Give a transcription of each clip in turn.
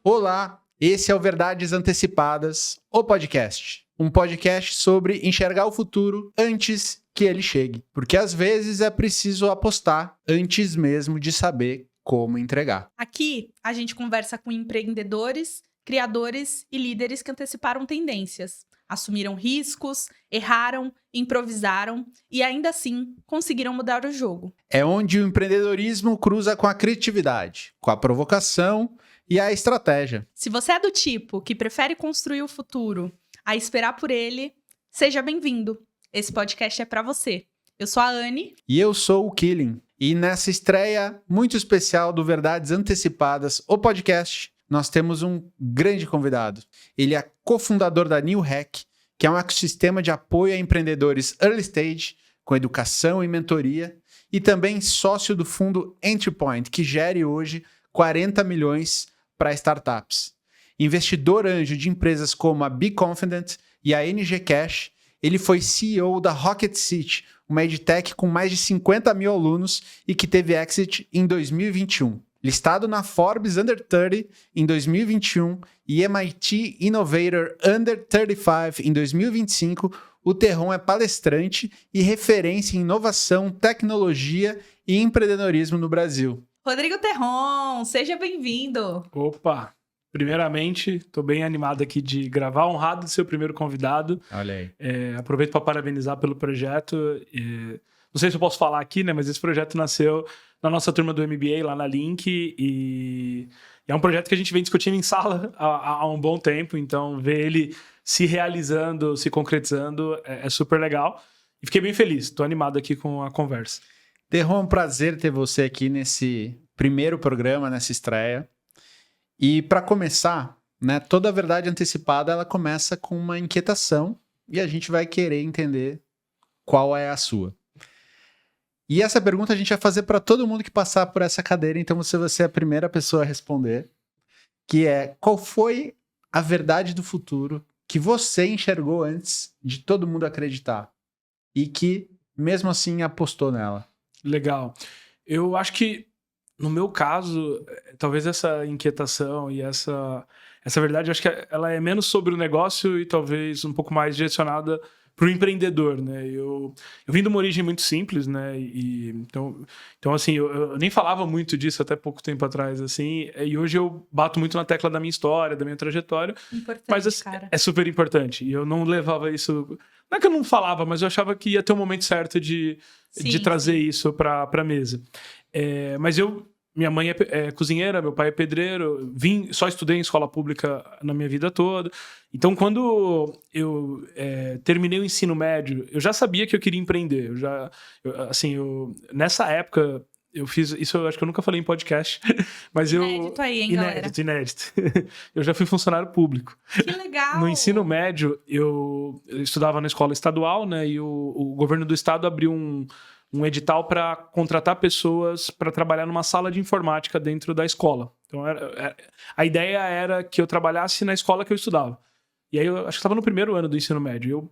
Olá, esse é o Verdades Antecipadas, o podcast. Um podcast sobre enxergar o futuro antes que ele chegue. Porque às vezes é preciso apostar antes mesmo de saber como entregar. Aqui a gente conversa com empreendedores, criadores e líderes que anteciparam tendências, assumiram riscos, erraram, improvisaram e ainda assim conseguiram mudar o jogo. É onde o empreendedorismo cruza com a criatividade, com a provocação e a estratégia. Se você é do tipo que prefere construir o futuro a esperar por ele, seja bem-vindo. Esse podcast é para você. Eu sou a Anne. E eu sou o Killing. E nessa estreia muito especial do Verdades Antecipadas, o podcast, nós temos um grande convidado. Ele é cofundador da New Hack, que é um ecossistema de apoio a empreendedores early stage, com educação e mentoria, e também sócio do fundo EntryPoint, que gere hoje 40 milhões para startups. Investidor anjo de empresas como a Be Confident e a NG Cash, ele foi CEO da Rocket City, uma edtech com mais de 50 mil alunos e que teve exit em 2021. Listado na Forbes Under 30 em 2021 e MIT Innovator Under 35 em 2025, o Terron é palestrante e referência em inovação, tecnologia e empreendedorismo no Brasil. Rodrigo Terron, seja bem-vindo. Opa! Primeiramente, estou bem animado aqui de gravar, honrado de ser o primeiro convidado. Olha aí. Aproveito para parabenizar pelo projeto. Não sei se eu posso falar aqui, né? Mas esse projeto nasceu na nossa turma do MBA, lá na Link. E é um projeto que a gente vem discutindo em sala há um bom tempo. Então, ver ele se realizando, se concretizando, é super legal. E fiquei bem feliz. Estou animado aqui com a conversa. Terron, é um prazer ter você aqui nesse primeiro programa, nessa estreia. E para começar, né, toda a verdade antecipada ela começa com uma inquietação e a gente vai querer entender qual é a sua. E essa pergunta a gente vai fazer para todo mundo que passar por essa cadeira, então você vai ser a primeira pessoa a responder, que é: qual foi a verdade do futuro que você enxergou antes de todo mundo acreditar e que mesmo assim apostou nela? Legal. Eu acho que no meu caso, talvez essa inquietação e essa verdade, acho que ela é menos sobre o negócio e talvez um pouco mais direcionada para o empreendedor, né? Eu vim de uma origem muito simples, né? Então assim, eu nem falava muito disso até pouco tempo atrás, assim, e hoje eu bato muito na tecla da minha história, da minha trajetória. Importante, mas assim, cara. É super importante. E eu não levava isso... Não é que eu não falava, mas eu achava que ia ter um momento certo de trazer isso para a mesa. Mas minha mãe é cozinheira, meu pai é pedreiro, só estudei em escola pública na minha vida toda. Então, quando eu terminei o ensino médio, eu já sabia que eu queria empreender. Nessa época, eu fiz... Isso eu acho que eu nunca falei em podcast. Mas inédito aí, hein, galera? Inédito. Eu já fui funcionário público. Que legal! No ensino médio, eu estudava na escola estadual, né? E o governo do estado abriu um edital para contratar pessoas para trabalhar numa sala de informática dentro da escola. Então, a ideia era que eu trabalhasse na escola que eu estudava. E aí, eu acho que estava no primeiro ano do ensino médio. Eu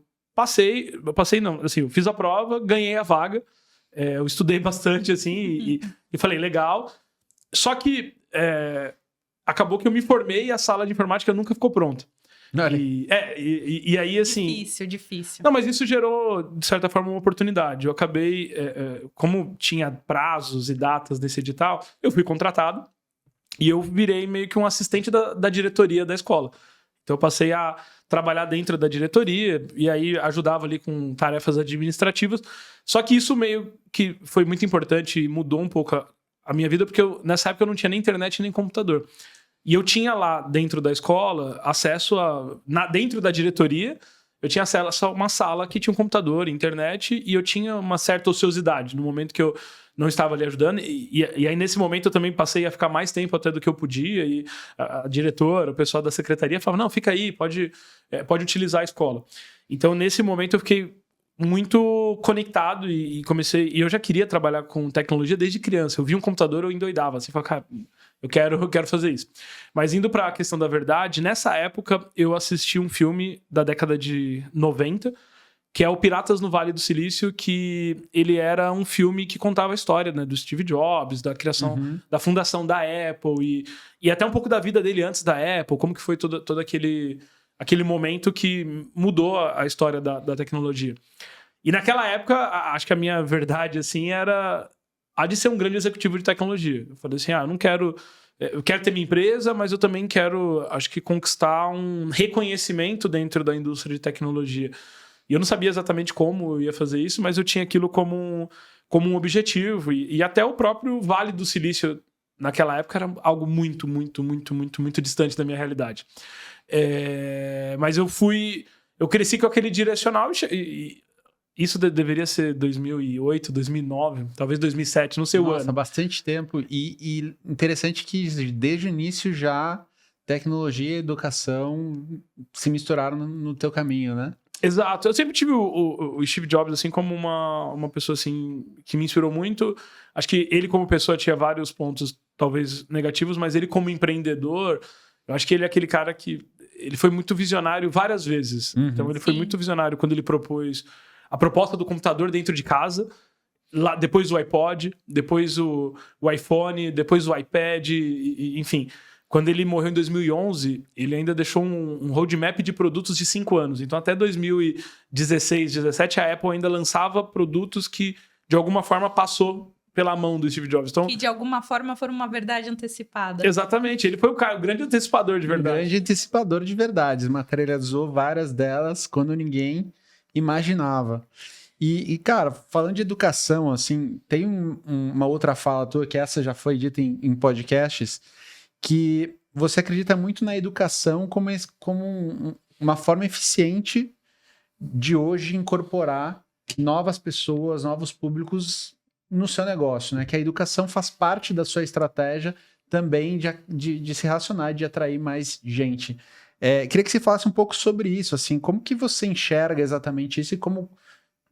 fiz a prova, ganhei a vaga. Eu estudei bastante, assim, e falei, legal. Só que acabou que eu me formei e a sala de informática nunca ficou pronta. E aí, assim... Difícil. Não, mas isso gerou, de certa forma, uma oportunidade. Eu acabei, como tinha prazos e datas desse edital, eu fui contratado e eu virei meio que um assistente da diretoria da escola. Então, eu passei a trabalhar dentro da diretoria e aí ajudava ali com tarefas administrativas. Só que isso meio que foi muito importante e mudou um pouco a minha vida, porque nessa época eu não tinha nem internet nem computador. E eu tinha lá dentro da escola acesso dentro da diretoria, eu tinha acesso a uma sala que tinha um computador, internet, e eu tinha uma certa ociosidade no momento que eu não estava ali ajudando. E aí, nesse momento, eu também passei a ficar mais tempo até do que eu podia, e a diretora, o pessoal da secretaria falava, não, fica aí, pode utilizar a escola. Então, nesse momento, eu fiquei muito conectado e comecei... E eu já queria trabalhar com tecnologia desde criança. Eu vi um computador, eu endoidava, assim, falava, cara... Eu quero fazer isso. Mas indo para a questão da verdade, nessa época eu assisti um filme da década de 90 que é o Piratas no Vale do Silício, que ele era um filme que contava a história, né, do Steve Jobs, da criação, da fundação da Apple e até um pouco da vida dele antes da Apple, como que foi todo aquele momento que mudou a história da tecnologia. E naquela época, acho que a minha verdade, assim, era a de ser um grande executivo de tecnologia. Eu falei assim, eu quero ter minha empresa, mas eu também quero, acho que, conquistar um reconhecimento dentro da indústria de tecnologia. E eu não sabia exatamente como eu ia fazer isso, mas eu tinha aquilo como um objetivo. E até o próprio Vale do Silício, naquela época, era algo muito, muito, muito, muito, muito distante da minha realidade. Mas eu cresci com aquele direcional e isso deveria ser 2008, 2009, talvez 2007, não sei o ano. Nossa, bastante tempo. E interessante que desde o início já tecnologia e educação se misturaram no teu caminho, né? Exato. Eu sempre tive o Steve Jobs assim como uma pessoa assim que me inspirou muito. Acho que ele como pessoa tinha vários pontos talvez negativos, mas ele como empreendedor, eu acho que ele é aquele cara que ele foi muito visionário várias vezes. Então ele foi muito visionário quando ele propôs a proposta do computador dentro de casa, lá, depois o iPod, depois o iPhone, depois o iPad, enfim. Quando ele morreu em 2011, ele ainda deixou um roadmap de produtos de 5 anos. Então, até 2016, 2017, a Apple ainda lançava produtos que, de alguma forma, passou pela mão do Steve Jobs. Então, que, de alguma forma, foram uma verdade antecipada. Exatamente. Ele foi o grande antecipador de verdade. Um grande antecipador de verdades. Materializou várias delas quando ninguém imaginava. E, cara, falando de educação, assim, tem uma outra fala tua, que essa já foi dita em podcasts, que você acredita muito na educação como uma forma eficiente de hoje incorporar novas pessoas, novos públicos no seu negócio, né? Que a educação faz parte da sua estratégia também de se relacionar, de atrair mais gente. Queria que você falasse um pouco sobre isso, assim, como que você enxerga exatamente isso e como,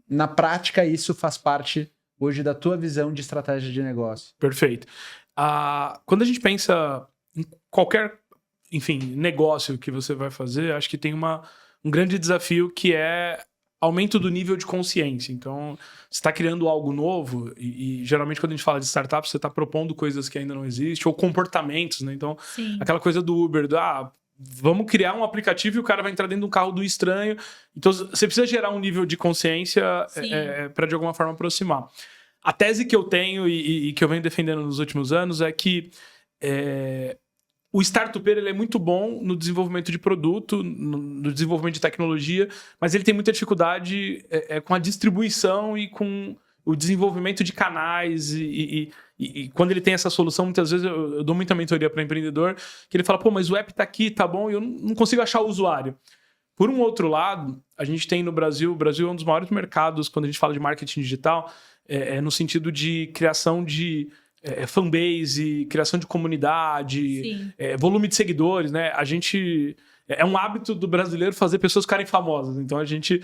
na prática, isso faz parte hoje da tua visão de estratégia de negócio. Perfeito. Quando a gente pensa em qualquer, enfim, negócio que você vai fazer, acho que tem um grande desafio que é aumento do nível de consciência. Então, você está criando algo novo e geralmente quando a gente fala de startup, você está propondo coisas que ainda não existem ou comportamentos, né? Então, Sim. Aquela coisa do Uber, vamos criar um aplicativo e o cara vai entrar dentro de um carro do estranho. Então, você precisa gerar um nível de consciência para, de alguma forma, aproximar. A tese que eu tenho e que eu venho defendendo nos últimos anos é que o startupeiro ele é muito bom no desenvolvimento de produto, no desenvolvimento de tecnologia, mas ele tem muita dificuldade com a distribuição e com o desenvolvimento de canais e quando ele tem essa solução, muitas vezes eu dou muita mentoria para empreendedor, que ele fala, mas o app tá aqui, tá bom, e eu não consigo achar o usuário. Por um outro lado, a gente tem no Brasil, o Brasil é um dos maiores mercados quando a gente fala de marketing digital, no sentido de criação de fanbase, criação de comunidade, volume de seguidores, né? A gente... É um hábito do brasileiro fazer pessoas ficarem famosas. Então, a gente...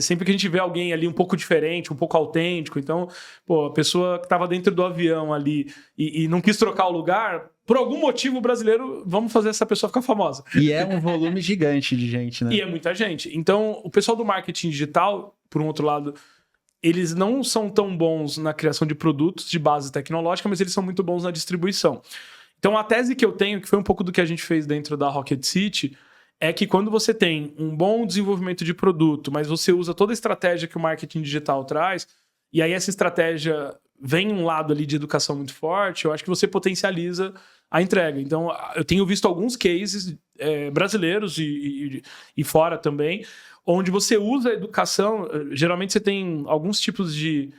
sempre que a gente vê alguém ali um pouco diferente, um pouco autêntico, então, a pessoa que estava dentro do avião ali e não quis trocar o lugar, por algum motivo, o brasileiro, vamos fazer essa pessoa ficar famosa. E é um volume gigante de gente, né? E é muita gente. Então, o pessoal do marketing digital, por um outro lado, eles não são tão bons na criação de produtos de base tecnológica, mas eles são muito bons na distribuição. Então, a tese que eu tenho, que foi um pouco do que a gente fez dentro da Rocket City, é que quando você tem um bom desenvolvimento de produto, mas você usa toda a estratégia que o marketing digital traz, e aí essa estratégia vem um lado ali de educação muito forte, eu acho que você potencializa a entrega. Então, eu tenho visto alguns cases brasileiros e fora também, onde você usa a educação, geralmente você tem alguns tipos de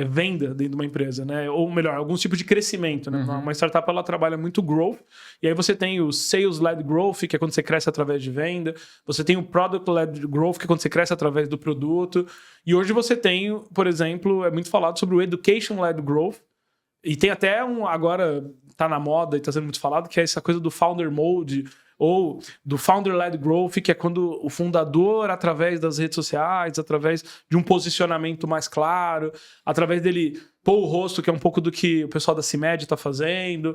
venda dentro de uma empresa, né? Ou melhor, alguns tipos de crescimento, né? Uma startup, ela trabalha muito growth, e aí você tem o sales-led growth, que é quando você cresce através de venda, você tem o product-led growth, que é quando você cresce através do produto, e hoje você tem, por exemplo, é muito falado sobre o education-led growth, e tem até agora tá na moda e tá sendo muito falado, que é essa coisa do founder mode, ou do founder-led growth, que é quando o fundador, através das redes sociais, através de um posicionamento mais claro, através dele pôr o rosto, que é um pouco do que o pessoal da CIMED está fazendo,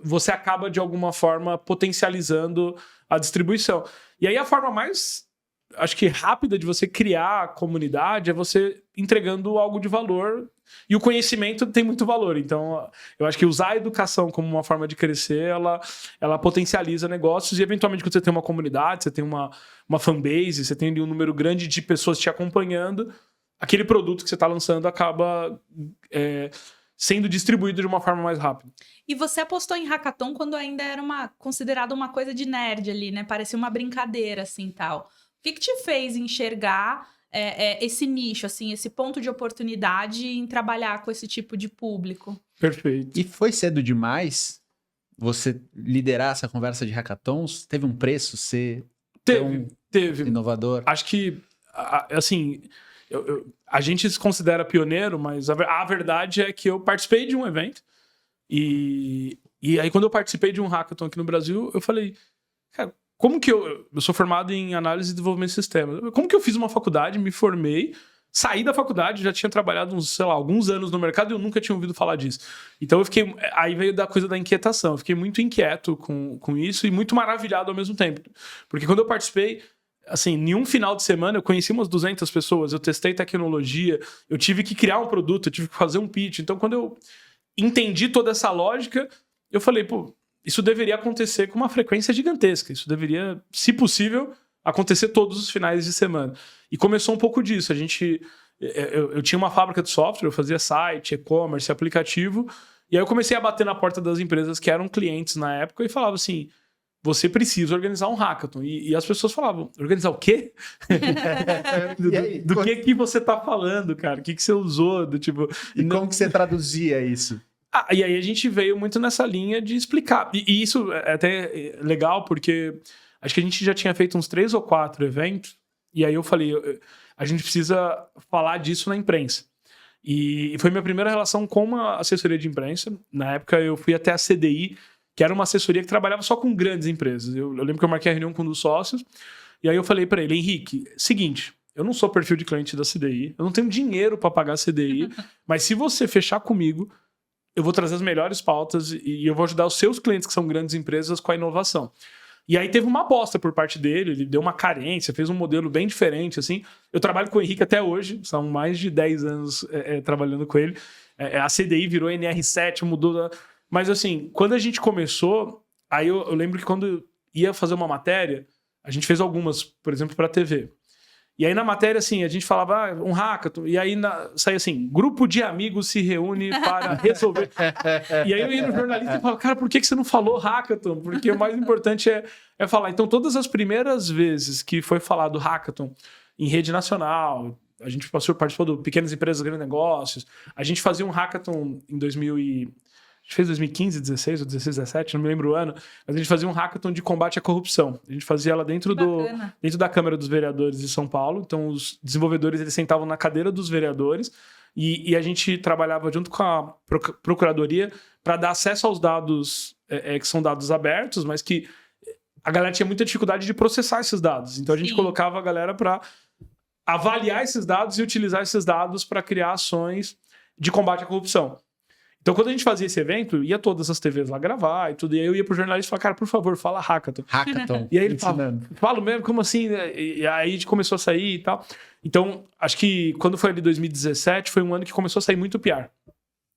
você acaba, de alguma forma, potencializando a distribuição. E aí a forma mais acho que rápida de você criar a comunidade é você entregando algo de valor, e o conhecimento tem muito valor. Então, eu acho que usar a educação como uma forma de crescer, ela potencializa negócios, e eventualmente quando você tem uma comunidade, você tem uma fanbase, você tem um número grande de pessoas te acompanhando, aquele produto que você está lançando acaba sendo distribuído de uma forma mais rápida. E você apostou em hackathon quando ainda era considerado uma coisa de nerd ali, né? Parecia uma brincadeira, assim, tal. O que te fez enxergar esse nicho, assim, esse ponto de oportunidade em trabalhar com esse tipo de público? Perfeito. E foi cedo demais você liderar essa conversa de hackathons? Teve um preço ser Teve. inovador? Acho que, assim, a gente se considera pioneiro, mas a verdade é que eu participei de um evento, e aí quando eu participei de um hackathon aqui no Brasil, eu falei, cara, como que eu sou formado em análise e desenvolvimento de sistemas, como que eu fiz uma faculdade, me formei, saí da faculdade, já tinha trabalhado alguns anos no mercado e eu nunca tinha ouvido falar disso. Então eu fiquei, aí veio da coisa da inquietação, eu fiquei muito inquieto com isso e muito maravilhado ao mesmo tempo. Porque quando eu participei, assim, em um final de semana eu conheci umas 200 pessoas, eu testei tecnologia, eu tive que criar um produto, eu tive que fazer um pitch. Então quando eu entendi toda essa lógica, eu falei, pô, isso deveria acontecer com uma frequência gigantesca. Isso deveria, se possível, acontecer todos os finais de semana. E começou um pouco disso. Eu tinha uma fábrica de software, eu fazia site, e-commerce, aplicativo, e aí eu comecei a bater na porta das empresas que eram clientes na época e falava assim, você precisa organizar um hackathon. E as pessoas falavam, organizar o quê? do que você tá falando, cara? O que você usou? Como que você traduzia isso? E aí a gente veio muito nessa linha de explicar. E isso é até legal, porque acho que a gente já tinha feito uns 3 ou 4 eventos, e aí eu falei, a gente precisa falar disso na imprensa. E foi minha primeira relação com uma assessoria de imprensa. Na época eu fui até a CDI, que era uma assessoria que trabalhava só com grandes empresas. Eu lembro que eu marquei a reunião com um dos sócios, e aí eu falei para ele, Henrique, seguinte, eu não sou perfil de cliente da CDI, eu não tenho dinheiro para pagar a CDI, mas se você fechar comigo, eu vou trazer as melhores pautas e eu vou ajudar os seus clientes, que são grandes empresas, com a inovação. E aí teve uma aposta por parte dele, ele deu uma carência, fez um modelo bem diferente, assim. Eu trabalho com o Henrique até hoje, são mais de 10 anos trabalhando com ele. A CDI virou NR7, mudou... Mas assim, quando a gente começou, aí eu lembro que quando ia fazer uma matéria, a gente fez algumas, por exemplo, para a TV. E aí na matéria, assim, a gente falava um hackathon, e aí saía assim, grupo de amigos se reúne para resolver. E aí eu ia no jornalista e falava, cara, por que você não falou hackathon? Porque o mais importante é falar. Então todas as primeiras vezes que foi falado hackathon em rede nacional, a gente participou do Pequenas Empresas, Grandes Negócios, a gente fazia um hackathon em 2015, 16 ou 16, 17, não me lembro o ano, mas a gente fazia um hackathon de combate à corrupção. A gente fazia ela dentro da Câmara dos Vereadores de São Paulo. Então, os desenvolvedores eles sentavam na cadeira dos vereadores e a gente trabalhava junto com a Procuradoria para dar acesso aos dados que são dados abertos, mas que a galera tinha muita dificuldade de processar esses dados. Então, a gente colocava a galera para avaliar esses dados e utilizar esses dados para criar ações de combate à corrupção. Então, quando a gente fazia esse evento, ia todas as TVs lá gravar e tudo. E aí eu ia pro jornalista e falava, cara, por favor, fala hackathon. Hackathon. E aí ele fala mesmo, como assim? E aí a gente começou a sair e tal. Então, acho que quando foi ali 2017, foi um ano que começou a sair muito PR.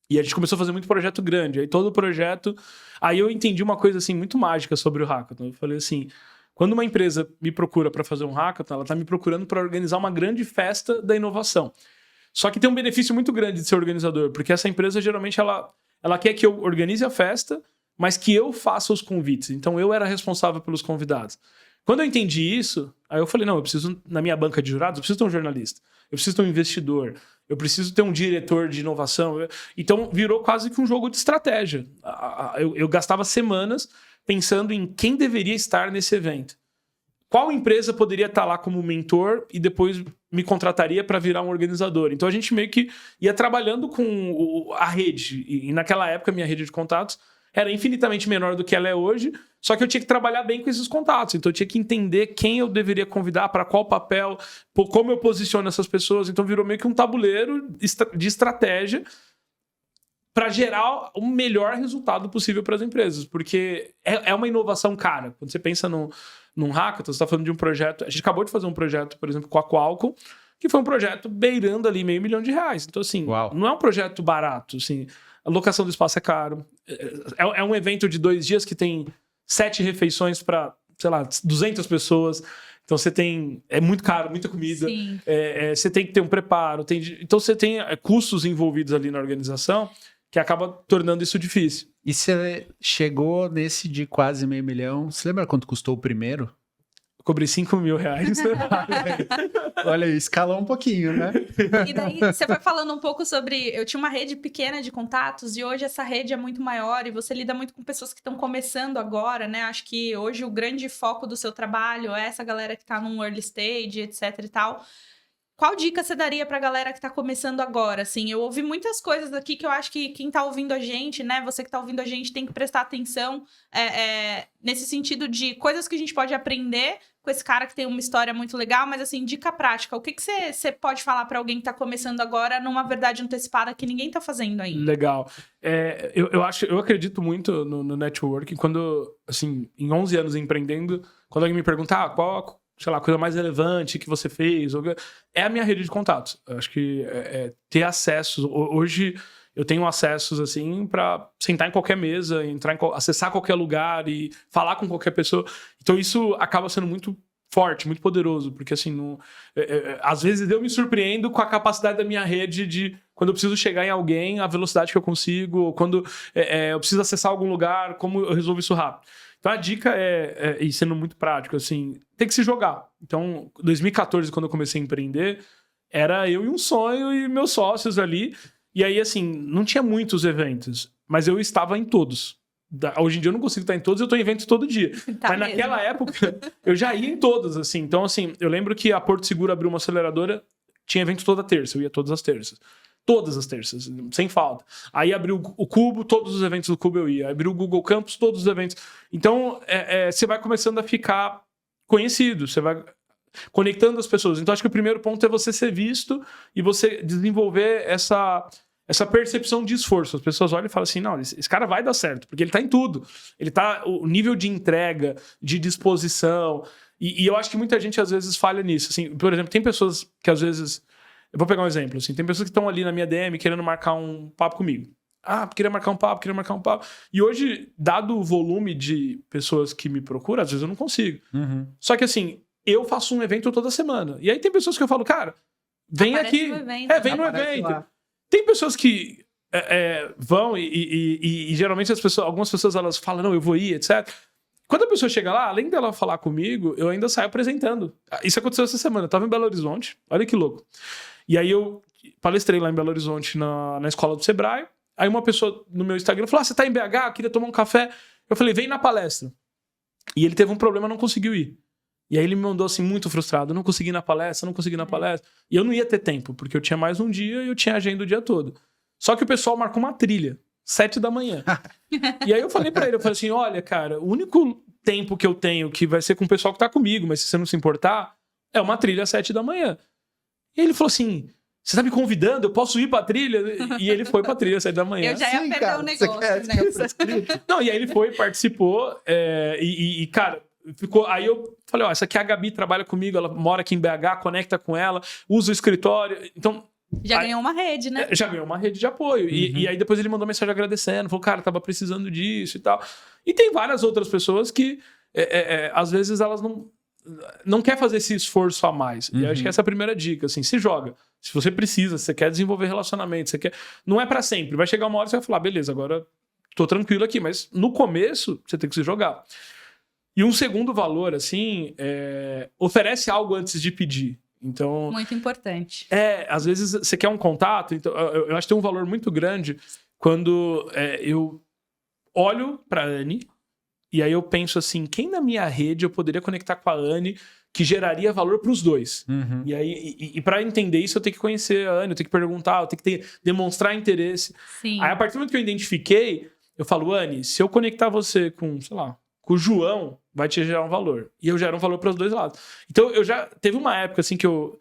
E a gente começou a fazer muito projeto grande. Aí todo o projeto... Aí eu entendi uma coisa, assim, muito mágica sobre o hackathon. Eu falei assim, quando uma empresa me procura para fazer um hackathon, ela tá me procurando para organizar uma grande festa da inovação. Só que tem um benefício muito grande de ser organizador, porque essa empresa, geralmente, ela quer que eu organize a festa, mas que eu faça os convites. Então, eu era responsável pelos convidados. Quando eu entendi isso, aí eu falei, não, eu preciso, na minha banca de jurados, eu preciso ter um jornalista, eu preciso ter um investidor, eu preciso ter um diretor de inovação. Então, virou quase que um jogo de estratégia. Eu gastava semanas pensando em quem deveria estar nesse evento. Qual empresa poderia estar lá como mentor e depois me contrataria para virar um organizador? Então a gente meio que ia trabalhando com a rede. E naquela época a minha rede de contatos era infinitamente menor do que ela é hoje, só que eu tinha que trabalhar bem com esses contatos. Então eu tinha que entender quem eu deveria convidar, para qual papel, como eu posiciono essas pessoas. Então virou meio que um tabuleiro de estratégia para gerar o melhor resultado possível para as empresas. Porque é uma inovação cara. Quando você pensa num hackathon, você tá falando de um projeto... A gente acabou de fazer um projeto, por exemplo, com a Qualcomm, que foi um projeto beirando ali R$500 mil. Então, assim, não é um projeto barato, assim. A locação do espaço é caro. É um evento de 2 dias que tem 7 refeições para, sei lá, 200 pessoas. Então você tem... É muito caro, muita comida. Você tem que ter um preparo. Então você tem custos envolvidos ali na organização que acaba tornando isso difícil. E você chegou nesse de quase R$500 mil. Você lembra quanto custou o primeiro? Eu cobrei R$5 mil. Olha aí, escalou um pouquinho, né? E daí você foi falando um pouco sobre... Eu tinha uma rede pequena de contatos e hoje essa rede é muito maior e você lida muito com pessoas que estão começando agora, né? Acho que hoje o grande foco do seu trabalho é essa galera que tá num early stage, etc e tal. Qual dica você daria pra galera que tá começando agora? Assim, eu ouvi muitas coisas aqui que eu acho que quem tá ouvindo a gente, né? Você que tá ouvindo a gente tem que prestar atenção nesse sentido de coisas que a gente pode aprender com esse cara que tem uma história muito legal, mas assim, dica prática. O que você pode falar pra alguém que tá começando agora numa verdade antecipada que ninguém tá fazendo ainda? Legal. Eu acredito muito no networking. Quando, assim, em 11 anos empreendendo, quando alguém me pergunta, qual... sei lá, a coisa mais relevante que você fez, é a minha rede de contatos. Eu acho que ter acesso... Hoje eu tenho acessos, assim, para sentar em qualquer mesa, acessar qualquer lugar e falar com qualquer pessoa. Então isso acaba sendo muito forte, muito poderoso, porque assim, às vezes eu me surpreendo com a capacidade da minha rede de, quando eu preciso chegar em alguém, a velocidade que eu consigo, ou quando eu preciso acessar algum lugar, como eu resolvo isso rápido. Então a dica e sendo muito prático, assim, tem que se jogar. Então, 2014, quando eu comecei a empreender, era eu e um sonho e meus sócios ali. E aí, assim, não tinha muitos eventos, mas eu estava em todos. Hoje em dia eu não consigo estar em todos, eu estou em eventos todo dia. Mas naquela época, eu já ia em todos, assim. Então, assim, eu lembro que a Porto Seguro abriu uma aceleradora, tinha evento toda terça, eu ia todas as terças. Todas as terças, sem falta. Aí abriu o Cubo, todos os eventos do Cubo eu ia. Abriu o Google Campus, todos os eventos. Então, você vai começando a ficar conhecido, você vai conectando as pessoas. Então, acho que o primeiro ponto é você ser visto e você desenvolver essa percepção de esforço. As pessoas olham e falam assim, não, esse cara vai dar certo, porque ele tá em tudo. O nível de entrega, de disposição. E eu acho que muita gente, às vezes, falha nisso. Assim, por exemplo, tem pessoas que, às vezes... Eu vou pegar um exemplo, assim, tem pessoas que estão ali na minha DM querendo marcar um papo comigo. Queria marcar um papo. E hoje, dado o volume de pessoas que me procuram, às vezes eu não consigo. Uhum. Só que assim, eu faço um evento toda semana. E aí tem pessoas que eu falo, cara, vem aqui. Vem no evento. Lá. Tem pessoas que vão e geralmente algumas pessoas elas falam, não, eu vou ir, etc. Quando a pessoa chega lá, além dela falar comigo, eu ainda saio apresentando. Isso aconteceu essa semana, eu tava em Belo Horizonte, olha que louco. E aí eu palestrei lá em Belo Horizonte na escola do Sebrae. Aí uma pessoa no meu Instagram falou, você tá em BH? Queria tomar um café. Eu falei, vem na palestra. E ele teve um problema, não conseguiu ir. E aí ele me mandou assim, muito frustrado. Não consegui ir na palestra. E eu não ia ter tempo, porque eu tinha mais um dia e eu tinha agenda o dia todo. Só que o pessoal marcou uma trilha, 7 da manhã. E aí eu falei pra ele, eu falei assim, olha, cara, o único tempo que eu tenho que vai ser com o pessoal que tá comigo, mas se você não se importar, é uma trilha às 7 da manhã. E ele falou assim, você tá me convidando? Eu posso ir pra trilha? E ele foi pra trilha às 7 da manhã. Eu já ia perder o negócio, né? Não, e aí ele foi, participou, cara, ficou... Aí eu falei, essa aqui é a Gabi, trabalha comigo, ela mora aqui em BH, conecta com ela, usa o escritório, então... ganhou uma rede, né? Já ganhou uma rede de apoio. Uhum. E aí depois ele mandou mensagem agradecendo, falou, cara, tava precisando disso e tal. E tem várias outras pessoas que, às vezes, elas não quer fazer esse esforço a mais. E acho que essa é a primeira dica, assim, se joga. Se você precisa, se você quer desenvolver relacionamento, não é pra sempre. Vai chegar uma hora que você vai falar, beleza, agora tô tranquilo aqui. Mas no começo, você tem que se jogar. E um segundo valor, assim, oferece algo antes de pedir. Então, muito importante. Às vezes você quer um contato, então eu acho que tem um valor muito grande quando eu olho pra Anne e aí eu penso assim, quem na minha rede eu poderia conectar com a Anne que geraria valor pros dois? Uhum. E aí, para entender isso, eu tenho que conhecer a Anne, eu tenho que perguntar, eu tenho que demonstrar interesse. Sim. Aí, a partir do momento que eu identifiquei, eu falo, Anne, se eu conectar você com, sei lá, com o João, vai te gerar um valor. E eu gero um valor para os dois lados. Então, eu já... Teve uma época, assim, que eu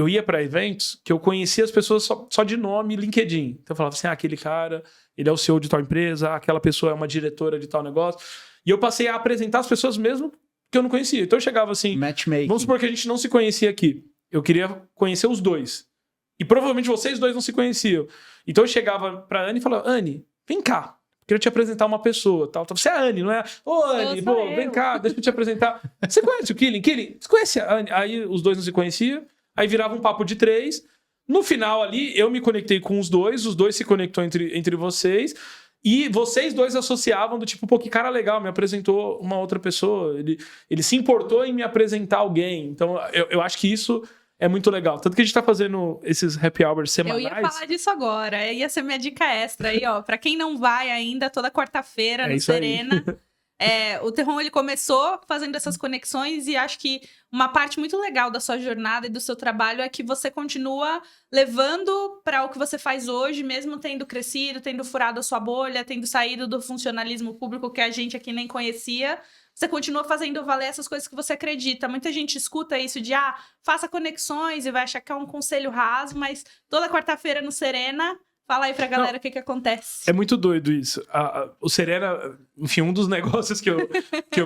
ia para eventos que eu conhecia as pessoas só de nome e LinkedIn. Então, eu falava assim, aquele cara, ele é o CEO de tal empresa, aquela pessoa é uma diretora de tal negócio. E eu passei a apresentar as pessoas mesmo que eu não conhecia. Então eu chegava assim, Matchmaking. vamos supor que a gente não se conhecia aqui. Eu queria conhecer os dois. E provavelmente vocês dois não se conheciam. Então eu chegava pra Anne e falava, Anne, vem cá. Queria te apresentar uma pessoa, tal. Você é a Anne, não é? Ô, Anne, vem cá, deixa eu te apresentar. Você conhece o Killing? Killing? Você conhece a Anne? Aí os dois não se conheciam. Aí virava um papo de 3. No final ali, eu me conectei com os dois se conectou entre vocês. E vocês dois associavam do tipo, pô, que cara legal, me apresentou uma outra pessoa. Ele se importou em me apresentar alguém. Então, eu acho que isso é muito legal. Tanto que a gente tá fazendo esses happy hours semanais. Eu ia falar disso agora. Ia ser minha dica extra aí, ó. Pra quem não vai ainda, toda quarta-feira no Serena. O Terron, ele começou fazendo essas conexões e acho que uma parte muito legal da sua jornada e do seu trabalho é que você continua levando para o que você faz hoje, mesmo tendo crescido, tendo furado a sua bolha, tendo saído do funcionalismo público que a gente aqui nem conhecia. Você continua fazendo valer essas coisas que você acredita. Muita gente escuta isso de, faça conexões e vai achar que é um conselho raso, mas toda quarta-feira no Serena, fala aí pra galera o que acontece. É muito doido isso. O Serena, enfim, um dos negócios que eu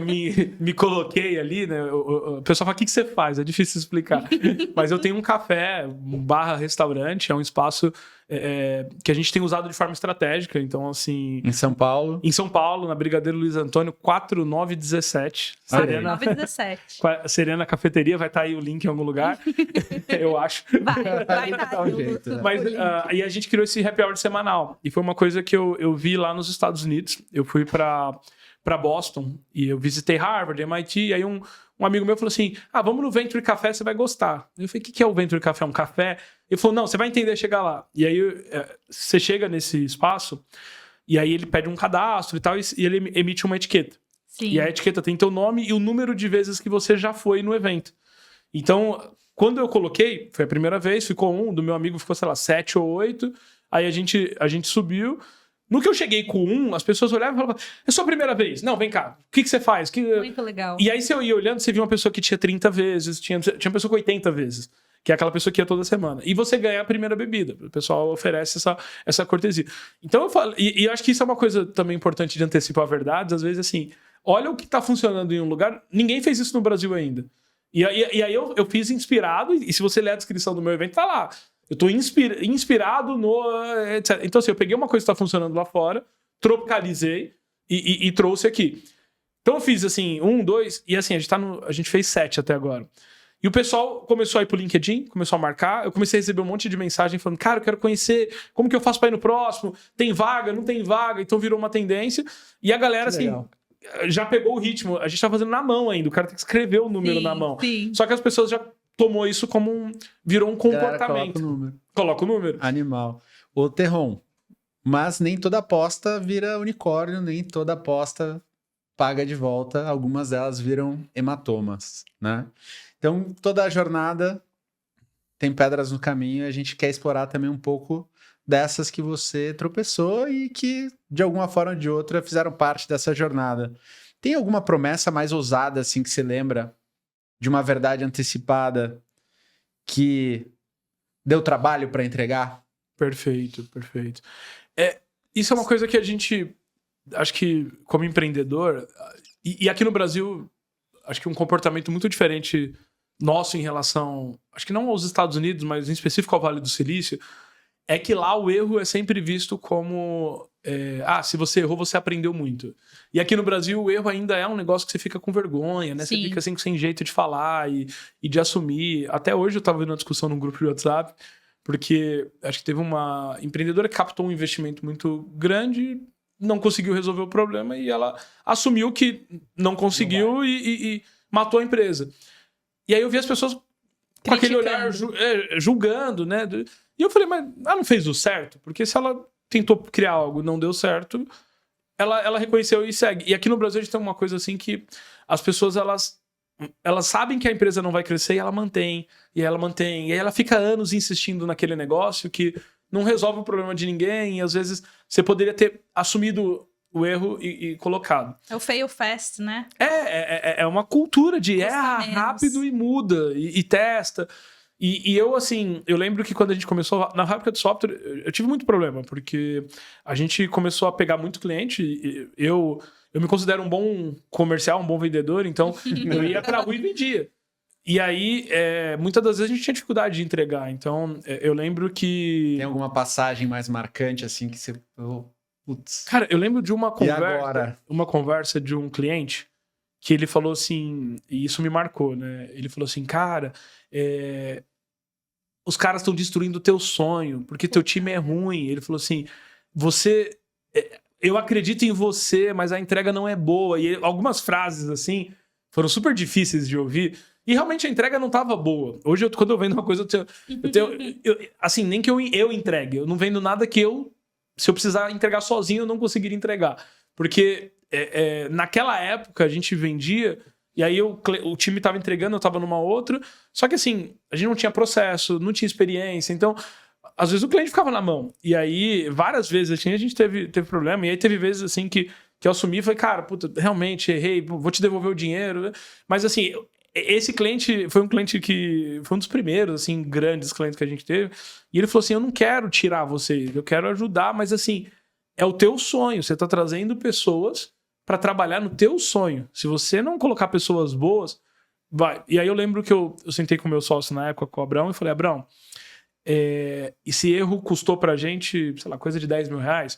me coloquei ali, né? O pessoal fala, o que você faz? É difícil explicar. Mas eu tenho um café, /restaurante, é um espaço que a gente tem usado de forma estratégica. Então, assim... Em São Paulo? Em São Paulo, na Brigadeiro Luiz Antônio, 4917. Serena 917. Serena Cafeteria, vai estar aí o link em algum lugar, eu acho. Vai dar um jeito. Mas aí a gente criou esse happy hour semanal. E foi uma coisa que eu vi lá nos Estados Unidos. Eu fui pra Boston e eu visitei Harvard, MIT. E aí um amigo meu falou assim, vamos no Venture Café, você vai gostar. Eu falei, o que é o Venture Café? Um café? Ele falou, não, você vai entender chegar lá. E aí você chega nesse espaço e aí ele pede um cadastro e tal e ele emite uma etiqueta. Sim. E a etiqueta tem teu nome e o número de vezes que você já foi no evento. Então, quando eu coloquei, foi a primeira vez, ficou do meu amigo ficou, sei lá, 7 ou 8. Aí a gente subiu. No que eu cheguei com as pessoas olhavam e falavam, é sua primeira vez? Não, vem cá. O que você faz? Muito legal. E aí, se eu ia olhando, você via uma pessoa que tinha 30 vezes, tinha pessoa com 80 vezes, que é aquela pessoa que ia toda semana. E você ganha a primeira bebida. O pessoal oferece essa cortesia. Então, eu falo... E eu acho que isso é uma coisa também importante de antecipar verdades. Às vezes, assim, olha o que tá funcionando em um lugar. Ninguém fez isso no Brasil ainda. E aí eu fiz inspirado. E se você ler a descrição do meu evento, tá lá. Eu tô inspirado no... etc. Então, assim, eu peguei uma coisa que tá funcionando lá fora, tropicalizei e trouxe aqui. Então, eu fiz, assim, 1, 2... E, assim, a gente fez 7 até agora. E o pessoal começou a ir pro LinkedIn, começou a marcar. Eu comecei a receber um monte de mensagem falando, cara, eu quero conhecer, como que eu faço pra ir no próximo? Tem vaga, não tem vaga? Então, virou uma tendência. E a galera, assim... já pegou o ritmo. A gente tá fazendo na mão ainda. O cara tem que escrever o número na mão. Sim. Só que as pessoas já tomou isso como virou um comportamento. Coloca o número. Animal. Ô, Terron, mas nem toda aposta vira unicórnio, nem toda aposta paga de volta. Algumas delas viram hematomas, né? Então, toda a jornada tem pedras no caminho e a gente quer explorar também um pouco dessas que você tropeçou e que, de alguma forma ou de outra, fizeram parte dessa jornada. Tem alguma promessa mais ousada, assim, que você lembra de uma verdade antecipada que deu trabalho para entregar? Perfeito. Isso é uma coisa que a gente, acho que como empreendedor, e aqui no Brasil, acho que um comportamento muito diferente nosso em relação, acho que não aos Estados Unidos, mas em específico ao Vale do Silício, é que lá o erro é sempre visto como se você errou, você aprendeu muito. E aqui no Brasil o erro ainda é um negócio que você fica com vergonha, né? Sim. Você fica assim sem jeito de falar e de assumir. Até hoje eu tava vendo uma discussão num grupo de WhatsApp, porque acho que teve uma empreendedora que captou um investimento muito grande, não conseguiu resolver o problema e ela assumiu que não conseguiu e matou a empresa. E aí eu vi as pessoas com aquele olhar julgando, né? E eu falei, mas ela não fez o certo? Porque se ela tentou criar algo e não deu certo, ela reconheceu e segue. E aqui no Brasil a gente tem uma coisa assim que as pessoas, elas sabem que a empresa não vai crescer e ela mantém. E aí ela fica anos insistindo naquele negócio que não resolve o problema de ninguém. E às vezes você poderia ter assumido o erro e colocado. É o fail fast, né? É uma cultura de erra rápido e muda e testa. E eu, assim, eu lembro que quando a gente começou, na fábrica de software, eu tive muito problema, porque a gente começou a pegar muito cliente, eu me considero um bom comercial, um bom vendedor, então eu ia pra rua e vendia. E aí, muitas das vezes a gente tinha dificuldade de entregar, então eu lembro que... Tem alguma passagem mais marcante, assim, que você... Putz. Cara, eu lembro de uma agora? conversa de um cliente que ele falou assim, e isso me marcou, né? Ele falou assim, cara, os caras estão destruindo o teu sonho, porque teu time é ruim. Ele falou assim, eu acredito em você, mas a entrega não é boa. E algumas frases, assim, foram super difíceis de ouvir. E realmente a entrega não estava boa. Hoje, quando eu vendo uma coisa, assim, nem que eu entregue. Eu não vendo nada que se eu precisar entregar sozinho, eu não conseguiria entregar. Porque naquela época a gente vendia, e aí o time estava entregando, eu estava numa outra. Só que assim, a gente não tinha processo, não tinha experiência. Então, às vezes o cliente ficava na mão. E aí, várias vezes assim, a gente teve problema. E aí teve vezes assim que eu assumi e falei, cara, puta, realmente errei, vou te devolver o dinheiro. Mas assim, esse cliente foi um cliente que foi um dos primeiros, assim, grandes clientes que a gente teve. E ele falou assim, eu não quero tirar vocês, eu quero ajudar, mas assim, é o teu sonho. Você tá trazendo pessoas para trabalhar no teu sonho. Se você não colocar pessoas boas, vai. E aí eu lembro que eu sentei com o meu sócio na época, com o Abrão, e falei, Abrão, esse erro custou pra gente, sei lá, coisa de 10 mil reais.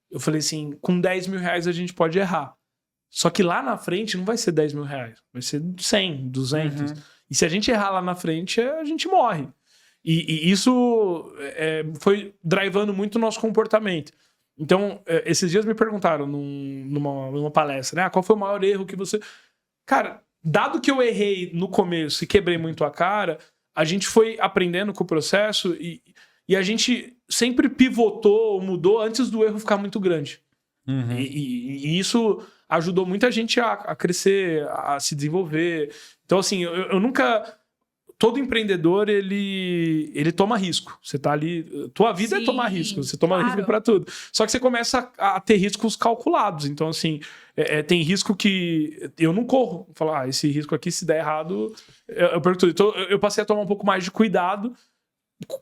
Eu falei assim, com 10 mil reais a gente pode errar. Só que lá na frente não vai ser 10 mil reais, vai ser 100, 200. E se a gente errar lá na frente, a gente morre. E isso foi drivando muito o nosso comportamento. Então, esses dias me perguntaram numa palestra, né? Qual foi o maior erro que você... Cara, dado que eu errei no começo e quebrei muito a cara, a gente foi aprendendo com o processo e a gente sempre pivotou, mudou antes do erro ficar muito grande. E isso ajudou muita gente a crescer, a se desenvolver. Então, assim, eu nunca... Todo empreendedor, ele toma risco. Você tá ali... Tua vida é tomar risco. Você toma risco pra tudo. Só que você começa a ter riscos calculados. Então, assim, tem risco que eu não corro. Falar, esse risco aqui, se der errado, eu perco tudo. Então, eu passei a tomar um pouco mais de cuidado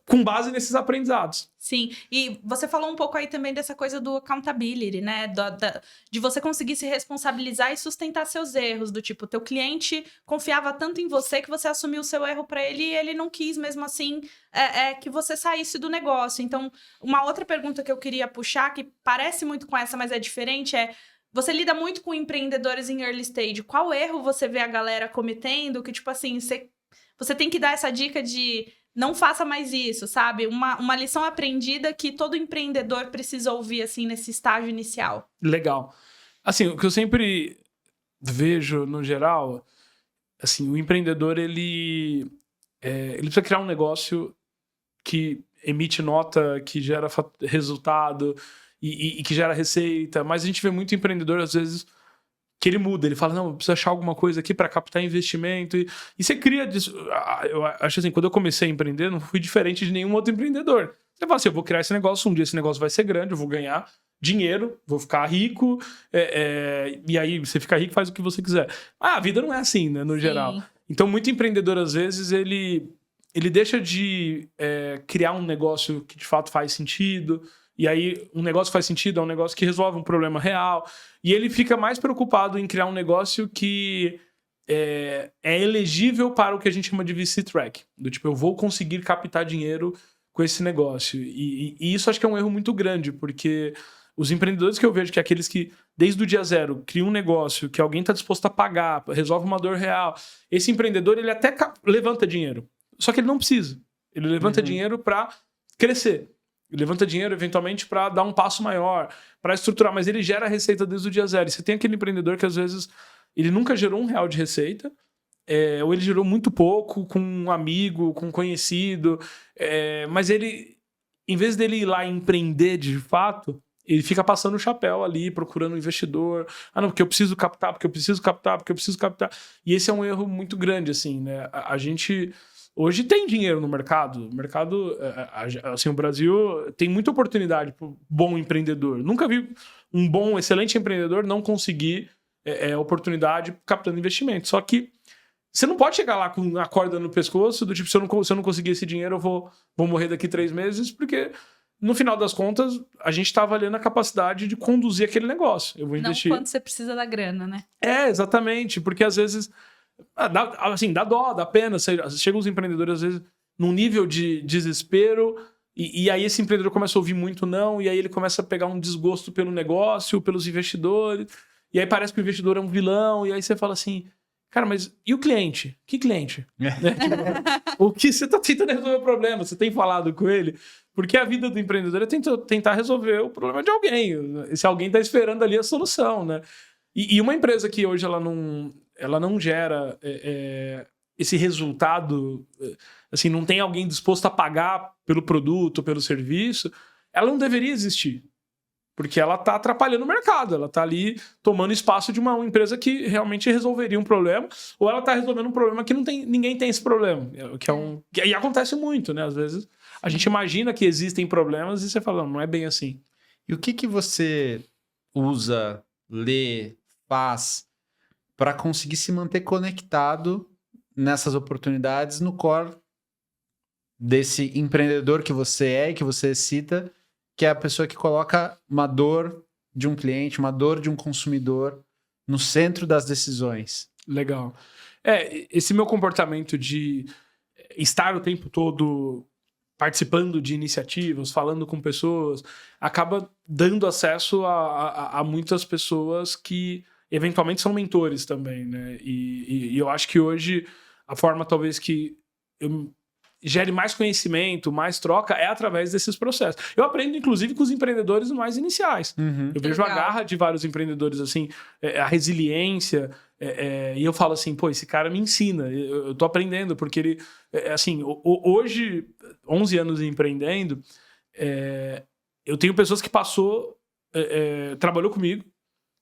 com base nesses aprendizados. Sim, e você falou um pouco aí também dessa coisa do accountability, né? De você conseguir se responsabilizar e sustentar seus erros, do tipo, teu cliente confiava tanto em você que você assumiu o seu erro para ele e ele não quis mesmo assim que você saísse do negócio. Então, uma outra pergunta que eu queria puxar, que parece muito com essa, mas é diferente, você lida muito com empreendedores em early stage. Qual erro você vê a galera cometendo que, tipo assim, você tem que dar essa dica de... Não faça mais isso, sabe? Uma lição aprendida que todo empreendedor precisa ouvir, assim, nesse estágio inicial. Legal. Assim, o que eu sempre vejo, no geral, assim, o empreendedor, ele precisa criar um negócio que emite nota, que gera resultado e que gera receita. Mas a gente vê muito empreendedor, às vezes... que ele muda, ele fala, não, eu preciso achar alguma coisa aqui para captar investimento. E você cria... Eu acho assim, quando eu comecei a empreender, não fui diferente de nenhum outro empreendedor. Você fala assim, eu vou criar esse negócio, um dia esse negócio vai ser grande, eu vou ganhar dinheiro, vou ficar rico, e aí você fica rico, faz o que você quiser. A vida não é assim, né, no geral. Então, muito empreendedor, às vezes, ele deixa de criar um negócio que de fato faz sentido. E aí, um negócio faz sentido, é um negócio que resolve um problema real. E ele fica mais preocupado em criar um negócio que é elegível para o que a gente chama de VC track. Do tipo, eu vou conseguir captar dinheiro com esse negócio. E isso acho que é um erro muito grande, porque os empreendedores que eu vejo, que é aqueles que, desde o dia zero, criam um negócio que alguém está disposto a pagar, resolve uma dor real. Esse empreendedor, ele até levanta dinheiro. Só que ele não precisa. Ele levanta dinheiro para crescer. Ele levanta dinheiro, eventualmente, para dar um passo maior, para estruturar, mas ele gera receita desde o dia zero. E você tem aquele empreendedor que, às vezes, ele nunca gerou R$1 de receita, ou ele gerou muito pouco com um amigo, com um conhecido, mas ele, em vez dele ir lá e empreender de fato, ele fica passando o chapéu ali, procurando um investidor. Ah, não, porque eu preciso captar, porque eu preciso captar, porque eu preciso captar. E esse é um erro muito grande, assim, né? A gente... Hoje tem dinheiro no mercado. O mercado, assim, o Brasil tem muita oportunidade para o bom empreendedor. Nunca vi um bom, excelente empreendedor não conseguir oportunidade captando investimento. Só que Você não pode chegar lá com a corda no pescoço, do tipo, se eu não conseguir esse dinheiro, eu vou morrer daqui 3 meses, porque no final das contas, a gente tá avaliando a capacidade de conduzir aquele negócio. Eu vou investir. Não quanto você precisa da grana, né? Exatamente, porque às vezes, dá dó, dá pena. Chegam os empreendedores, às vezes, num nível de desespero, e aí esse empreendedor começa a ouvir muito não, e aí ele começa a pegar um desgosto pelo negócio, pelos investidores, e aí parece que o investidor é um vilão, e aí você fala assim, cara, mas e o cliente? Que cliente? Né? Tipo, o que você tá tentando resolver o problema? Você tem falado com ele? Porque a vida do empreendedor é tentar resolver o problema de alguém. Se alguém tá esperando ali a solução, né? E uma empresa que hoje ela não gera esse resultado, assim, não tem alguém disposto a pagar pelo produto, pelo serviço, ela não deveria existir. Porque ela está atrapalhando o mercado, ela está ali tomando espaço de uma empresa que realmente resolveria um problema, ou ela está resolvendo um problema que ninguém tem esse problema. E acontece muito, né? Às vezes a gente imagina que existem problemas e você fala, não é bem assim. E o que você usa, lê, faz para conseguir se manter conectado nessas oportunidades no core desse empreendedor que você é e que você cita, que é a pessoa que coloca uma dor de um cliente, uma dor de um consumidor no centro das decisões? Legal. Esse meu comportamento de estar o tempo todo participando de iniciativas, falando com pessoas, acaba dando acesso a muitas pessoas que eventualmente são mentores também, né? E eu acho que hoje a forma talvez que eu gere mais conhecimento, mais troca, é através desses processos. Eu aprendo, inclusive, com os empreendedores mais iniciais. Uhum. Eu vejo a garra de vários empreendedores, assim, a resiliência, e eu falo assim, pô, esse cara me ensina, eu tô aprendendo, porque ele, assim, hoje, 11 anos empreendendo, eu tenho pessoas que trabalhou comigo,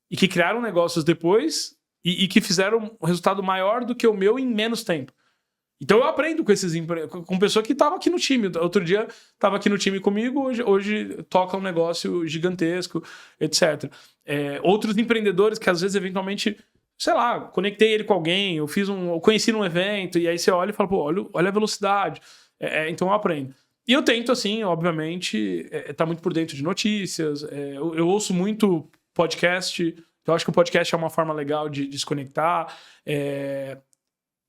e que criaram negócios depois, e que fizeram um resultado maior do que o meu em menos tempo. Então eu aprendo com pessoa que estava aqui no time. Outro dia estava aqui no time comigo, hoje toca um negócio gigantesco, etc. Outros empreendedores que às vezes, eventualmente, sei lá, conectei ele com alguém, eu conheci num evento, e aí você olha e fala, pô, olha a velocidade. Então eu aprendo. E eu tento, assim, obviamente, estar muito por dentro de notícias. Eu ouço muito podcast, então eu acho que o podcast é uma forma legal de desconectar.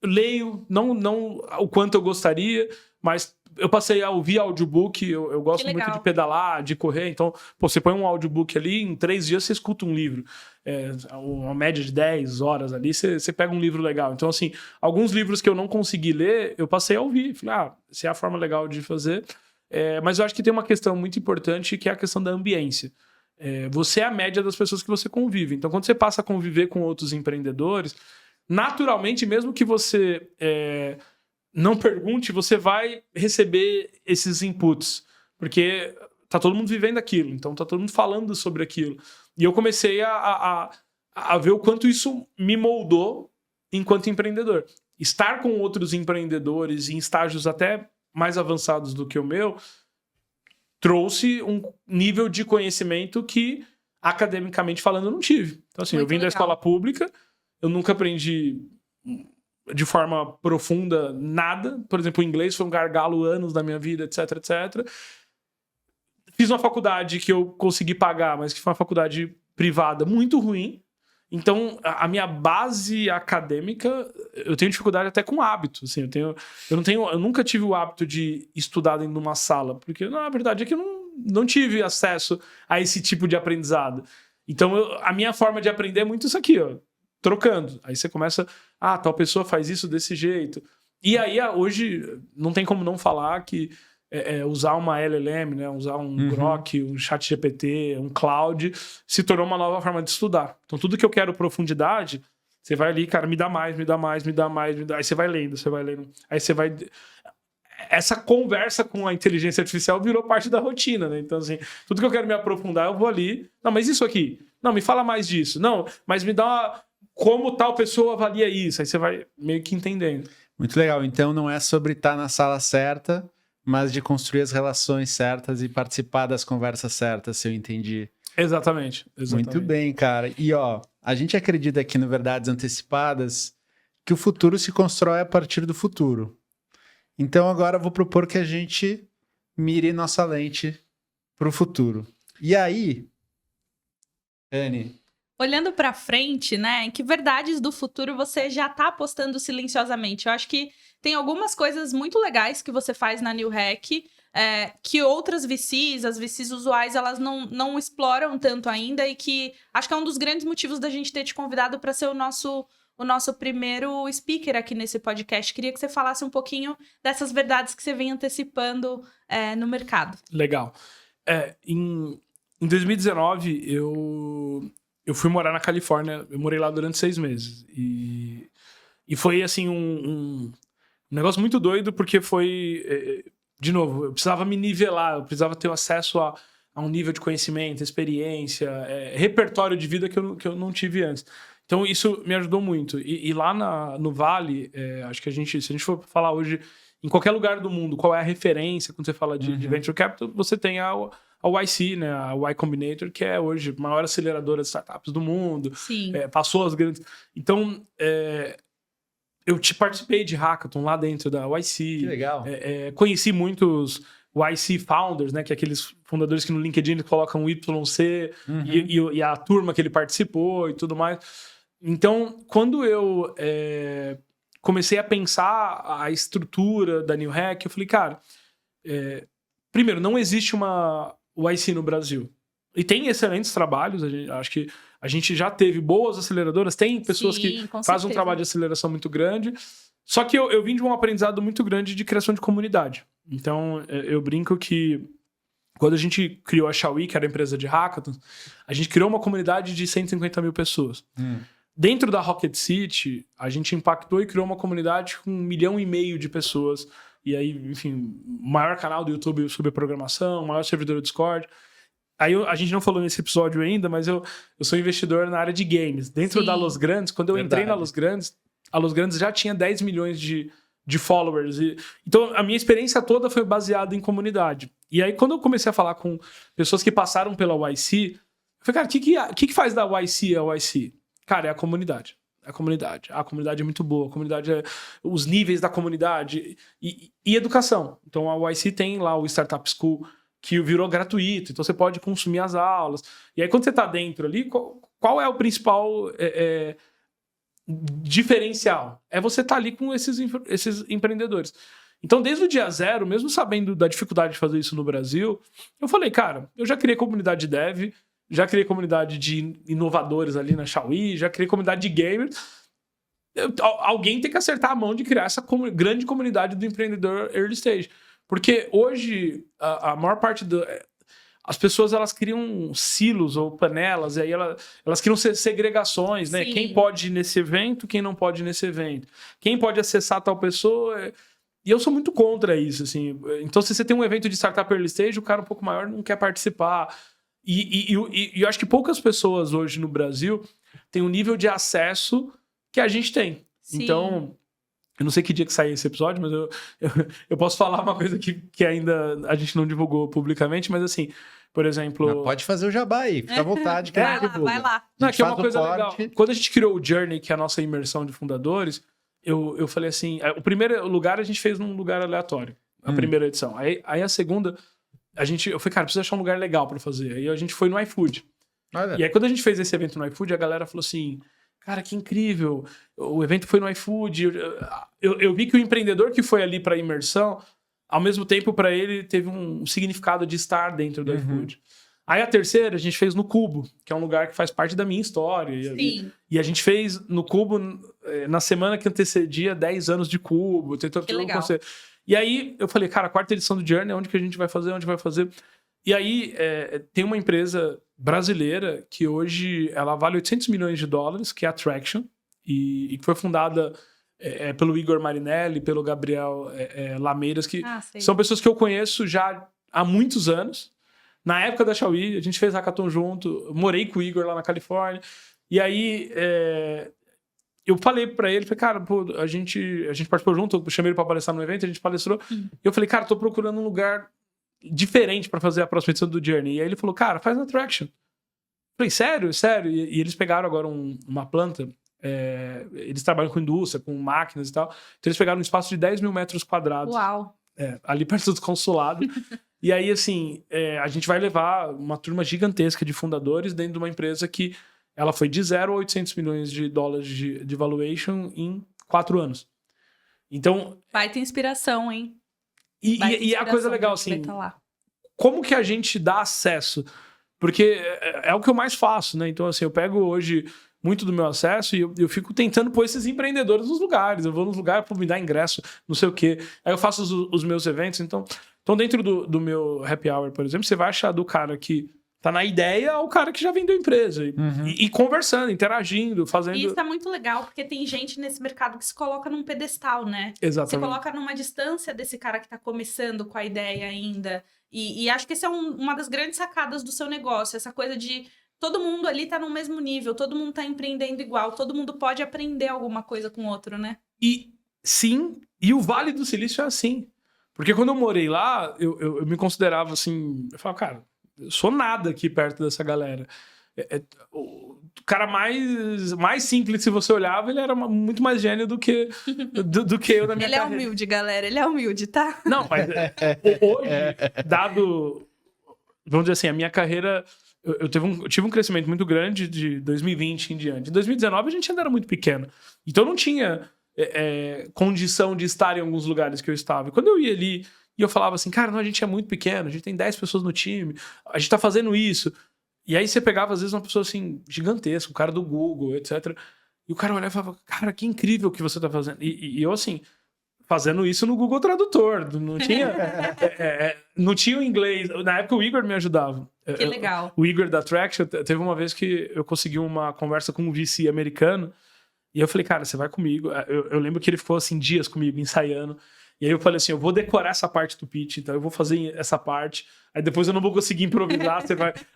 Leio, não o quanto eu gostaria, mas eu passei a ouvir audiobook, eu gosto muito de pedalar, de correr, então você põe um audiobook ali, em 3 dias você escuta um livro, uma média de 10 horas ali, você pega um livro legal. Então, assim, alguns livros que eu não consegui ler, eu passei a ouvir, falei, essa é a forma legal de fazer, mas eu acho que tem uma questão muito importante, que é a questão da ambiência. Você é a média das pessoas que você convive, então quando você passa a conviver com outros empreendedores, naturalmente, mesmo que você não pergunte, você vai receber esses inputs, porque tá todo mundo vivendo aquilo, então tá todo mundo falando sobre aquilo. E eu comecei a ver o quanto isso me moldou enquanto empreendedor. Estar com outros empreendedores em estágios até mais avançados do que o meu trouxe um nível de conhecimento que, academicamente falando, eu não tive. Então, assim, eu vim da escola pública, eu nunca aprendi de forma profunda nada. Por exemplo, o inglês foi um gargalo anos da minha vida, etc, etc. Fiz uma faculdade que eu consegui pagar, mas que foi uma faculdade privada muito ruim. Então, a minha base acadêmica, eu tenho dificuldade até com hábito. Assim, eu nunca tive o hábito de estudar dentro de uma sala, porque na verdade é que eu não tive acesso a esse tipo de aprendizado. Então, a minha forma de aprender é muito isso aqui, ó. Trocando. Aí você começa, tal pessoa faz isso desse jeito. E aí, hoje, não tem como não falar que usar uma LLM, né? Usar um Grok, um ChatGPT, um Cloud, se tornou uma nova forma de estudar. Então, tudo que eu quero profundidade, você vai ali, cara, me dá mais. Aí você vai lendo. Aí você vai... Essa conversa com a inteligência artificial virou parte da rotina, né? Então, assim, tudo que eu quero me aprofundar, eu vou ali. Não, mas isso aqui. Não, me fala mais disso. Não, mas me dá como tal pessoa avalia isso. Aí você vai meio que entendendo. Muito legal. Então, não é sobre estar na sala certa, mas de construir as relações certas e participar das conversas certas, se eu entendi. Exatamente. Muito bem, cara. E, a gente acredita aqui no Verdades Antecipadas que o futuro se constrói a partir do futuro. Então agora eu vou propor que a gente mire nossa lente para o futuro. E aí, Anne? Olhando para frente, né? Em que verdades do futuro você já tá apostando silenciosamente? Eu acho que tem algumas coisas muito legais que você faz na New Hack, que outras VCs, as VCs usuais, elas não exploram tanto ainda e que acho que é um dos grandes motivos da gente ter te convidado para ser o nosso primeiro speaker aqui nesse podcast. Queria que você falasse um pouquinho dessas verdades que você vem antecipando no mercado. Legal. Em 2019, eu fui morar na Califórnia. Eu morei lá durante 6 meses. E foi, assim, um negócio muito doido, porque foi... De novo, eu precisava me nivelar, eu precisava ter acesso a um nível de conhecimento, experiência, repertório de vida que eu não tive antes. Então, isso me ajudou muito. E lá no Vale, acho que se a gente for falar hoje, em qualquer lugar do mundo, qual é a referência quando você fala de Venture Capital, você tem a YC, né, a Y Combinator, que é hoje a maior aceleradora de startups do mundo. Sim. Passou as grandes... Então, eu participei de hackathon lá dentro da YC. Que legal. Conheci muitos YC Founders, né, que é aqueles fundadores que no LinkedIn eles colocam YC e a turma que ele participou e tudo mais. Então, quando eu comecei a pensar a estrutura da New Hack, eu falei, cara, primeiro, não existe uma YC no Brasil. E tem excelentes trabalhos, acho que a gente já teve boas aceleradoras, tem pessoas que fazem um trabalho de aceleração muito grande, só que eu vim de um aprendizado muito grande de criação de comunidade. Então, eu brinco que quando a gente criou a Xiaoyi, que era a empresa de hackathons, a gente criou uma comunidade de 150 mil pessoas. Dentro da Rocket City, a gente impactou e criou uma comunidade com 1,5 milhão de pessoas. E aí, enfim, maior canal do YouTube sobre programação, maior servidor do Discord. Aí a gente não falou nesse episódio ainda, mas eu sou investidor na área de games. Dentro da Los Grandes, quando eu entrei na Los Grandes, a Los Grandes já tinha 10 milhões de followers. Então, a minha experiência toda foi baseada em comunidade. E aí, quando eu comecei a falar com pessoas que passaram pela YC, eu falei, cara, o que faz da YC a YC? Cara, é a comunidade. A comunidade é muito boa. A comunidade os níveis da comunidade e educação. Então, a YC tem lá o Startup School, que virou gratuito. Então, você pode consumir as aulas. E aí, quando você está dentro ali, qual é o principal diferencial? É você estar ali com esses empreendedores. Então, desde o dia zero, mesmo sabendo da dificuldade de fazer isso no Brasil, eu falei, cara, eu já criei comunidade de dev, já criei comunidade de inovadores ali na Xiaoyi, já criei comunidade de gamers. Alguém tem que acertar a mão de criar essa grande comunidade do empreendedor early stage. Porque hoje, a maior parte as pessoas, elas criam silos ou panelas, e aí elas criam segregações, né? Sim. Quem pode ir nesse evento, quem não pode ir nesse evento. Quem pode acessar tal pessoa... E eu sou muito contra isso, assim. Então, se você tem um evento de startup early stage, o cara um pouco maior não quer participar. E eu acho que poucas pessoas hoje no Brasil têm o nível de acesso que a gente tem. Sim. Então... Eu não sei que dia que sair esse episódio, mas eu posso falar uma coisa que ainda a gente não divulgou publicamente, mas assim, por exemplo... Mas pode fazer o jabá aí, fica à vontade que a gente divulga. Vai lá. Não, que é uma coisa legal. Quando a gente criou o Journey, que é a nossa imersão de fundadores, eu falei assim, o primeiro lugar a gente fez num lugar aleatório, a primeira edição. Aí a segunda, eu falei, cara, precisa achar um lugar legal pra fazer. Aí a gente foi no iFood. Olha. E aí quando a gente fez esse evento no iFood, a galera falou assim... Cara, que incrível. O evento foi no iFood. Eu vi que o empreendedor que foi ali para imersão, ao mesmo tempo, para ele, teve um significado de estar dentro do iFood. Aí a terceira, a gente fez no Cubo, que é um lugar que faz parte da minha história. Sim. E a gente fez no Cubo na semana que antecedia 10 anos de Cubo. Que legal. E aí eu falei, cara, a 4ª edição do Journey, onde que a gente vai fazer? Onde vai fazer? E aí tem uma empresa brasileira que hoje ela vale $800 milhões, que é a Traction, e que foi fundada pelo Igor Marinelli, pelo Gabriel Lameiras, que são pessoas que eu conheço já há muitos anos. Na época da Xiaoyi, a gente fez hackathon junto, morei com o Igor lá na Califórnia, e aí eu falei pra ele, cara, pô, a gente participou junto, eu chamei ele pra palestrar no evento, a gente palestrou, e eu falei, cara, tô procurando um lugar diferente pra fazer a próxima edição do Journey. E aí ele falou, cara, faz na Traction. Eu falei, sério? E eles pegaram agora uma planta Eles trabalham com indústria, com máquinas e tal. Então eles pegaram um espaço de 10 mil metros quadrados. Uau! Ali perto do consulado. E aí, assim, a gente vai levar uma turma gigantesca de fundadores dentro de uma empresa que ela foi de 0 a 800 milhões de dólares de valuation em 4 anos. Então... Vai ter inspiração, hein? E a coisa legal, assim, como que a gente dá acesso? Porque é o que eu mais faço, né? Então, assim, eu pego hoje muito do meu acesso e eu fico tentando pôr esses empreendedores nos lugares. Eu vou nos lugares para me dar ingresso, não sei o quê. Aí eu faço os meus eventos. Então dentro do meu happy hour, por exemplo, você vai achar do cara que tá na ideia ao cara que já vendeu a empresa. E conversando, interagindo, fazendo... E isso é muito legal, porque tem gente nesse mercado que se coloca num pedestal, né? Exatamente. Você coloca numa distância desse cara que tá começando com a ideia ainda. E acho que essa é uma das grandes sacadas do seu negócio. Essa coisa de todo mundo ali tá no mesmo nível, todo mundo tá empreendendo igual, todo mundo pode aprender alguma coisa com o outro, né? E sim, e o Vale do Silício é assim. Porque quando eu morei lá, eu me considerava assim... Eu falava, cara, eu sou nada aqui perto dessa galera. O cara mais simples, se você olhava, ele era muito mais gênio do que eu na minha carreira. Ele é humilde, galera. Ele é humilde, tá? Não, mas hoje, dado... Vamos dizer assim, a minha carreira... Eu tive um crescimento muito grande de 2020 em diante. Em 2019, a gente ainda era muito pequeno. Então, não tinha condição de estar em alguns lugares que eu estava. E quando eu ia ali e eu falava assim, cara, não, a gente é muito pequeno, a gente tem 10 pessoas no time, a gente tá fazendo isso... E aí você pegava, às vezes, uma pessoa assim, gigantesca, o cara do Google, etc. E o cara olhava e falava, cara, que incrível o que você tá fazendo. E eu, assim, fazendo isso no Google Tradutor. Não tinha, não tinha o inglês. Na época o Igor me ajudava. Que legal. O Igor da Traction, teve uma vez que eu consegui uma conversa com um VC americano. E eu falei, cara, você vai comigo. Eu lembro que ele ficou, assim, dias comigo, ensaiando. E aí eu falei assim, eu vou decorar essa parte do pitch, então eu vou fazer essa parte, aí depois eu não vou conseguir improvisar,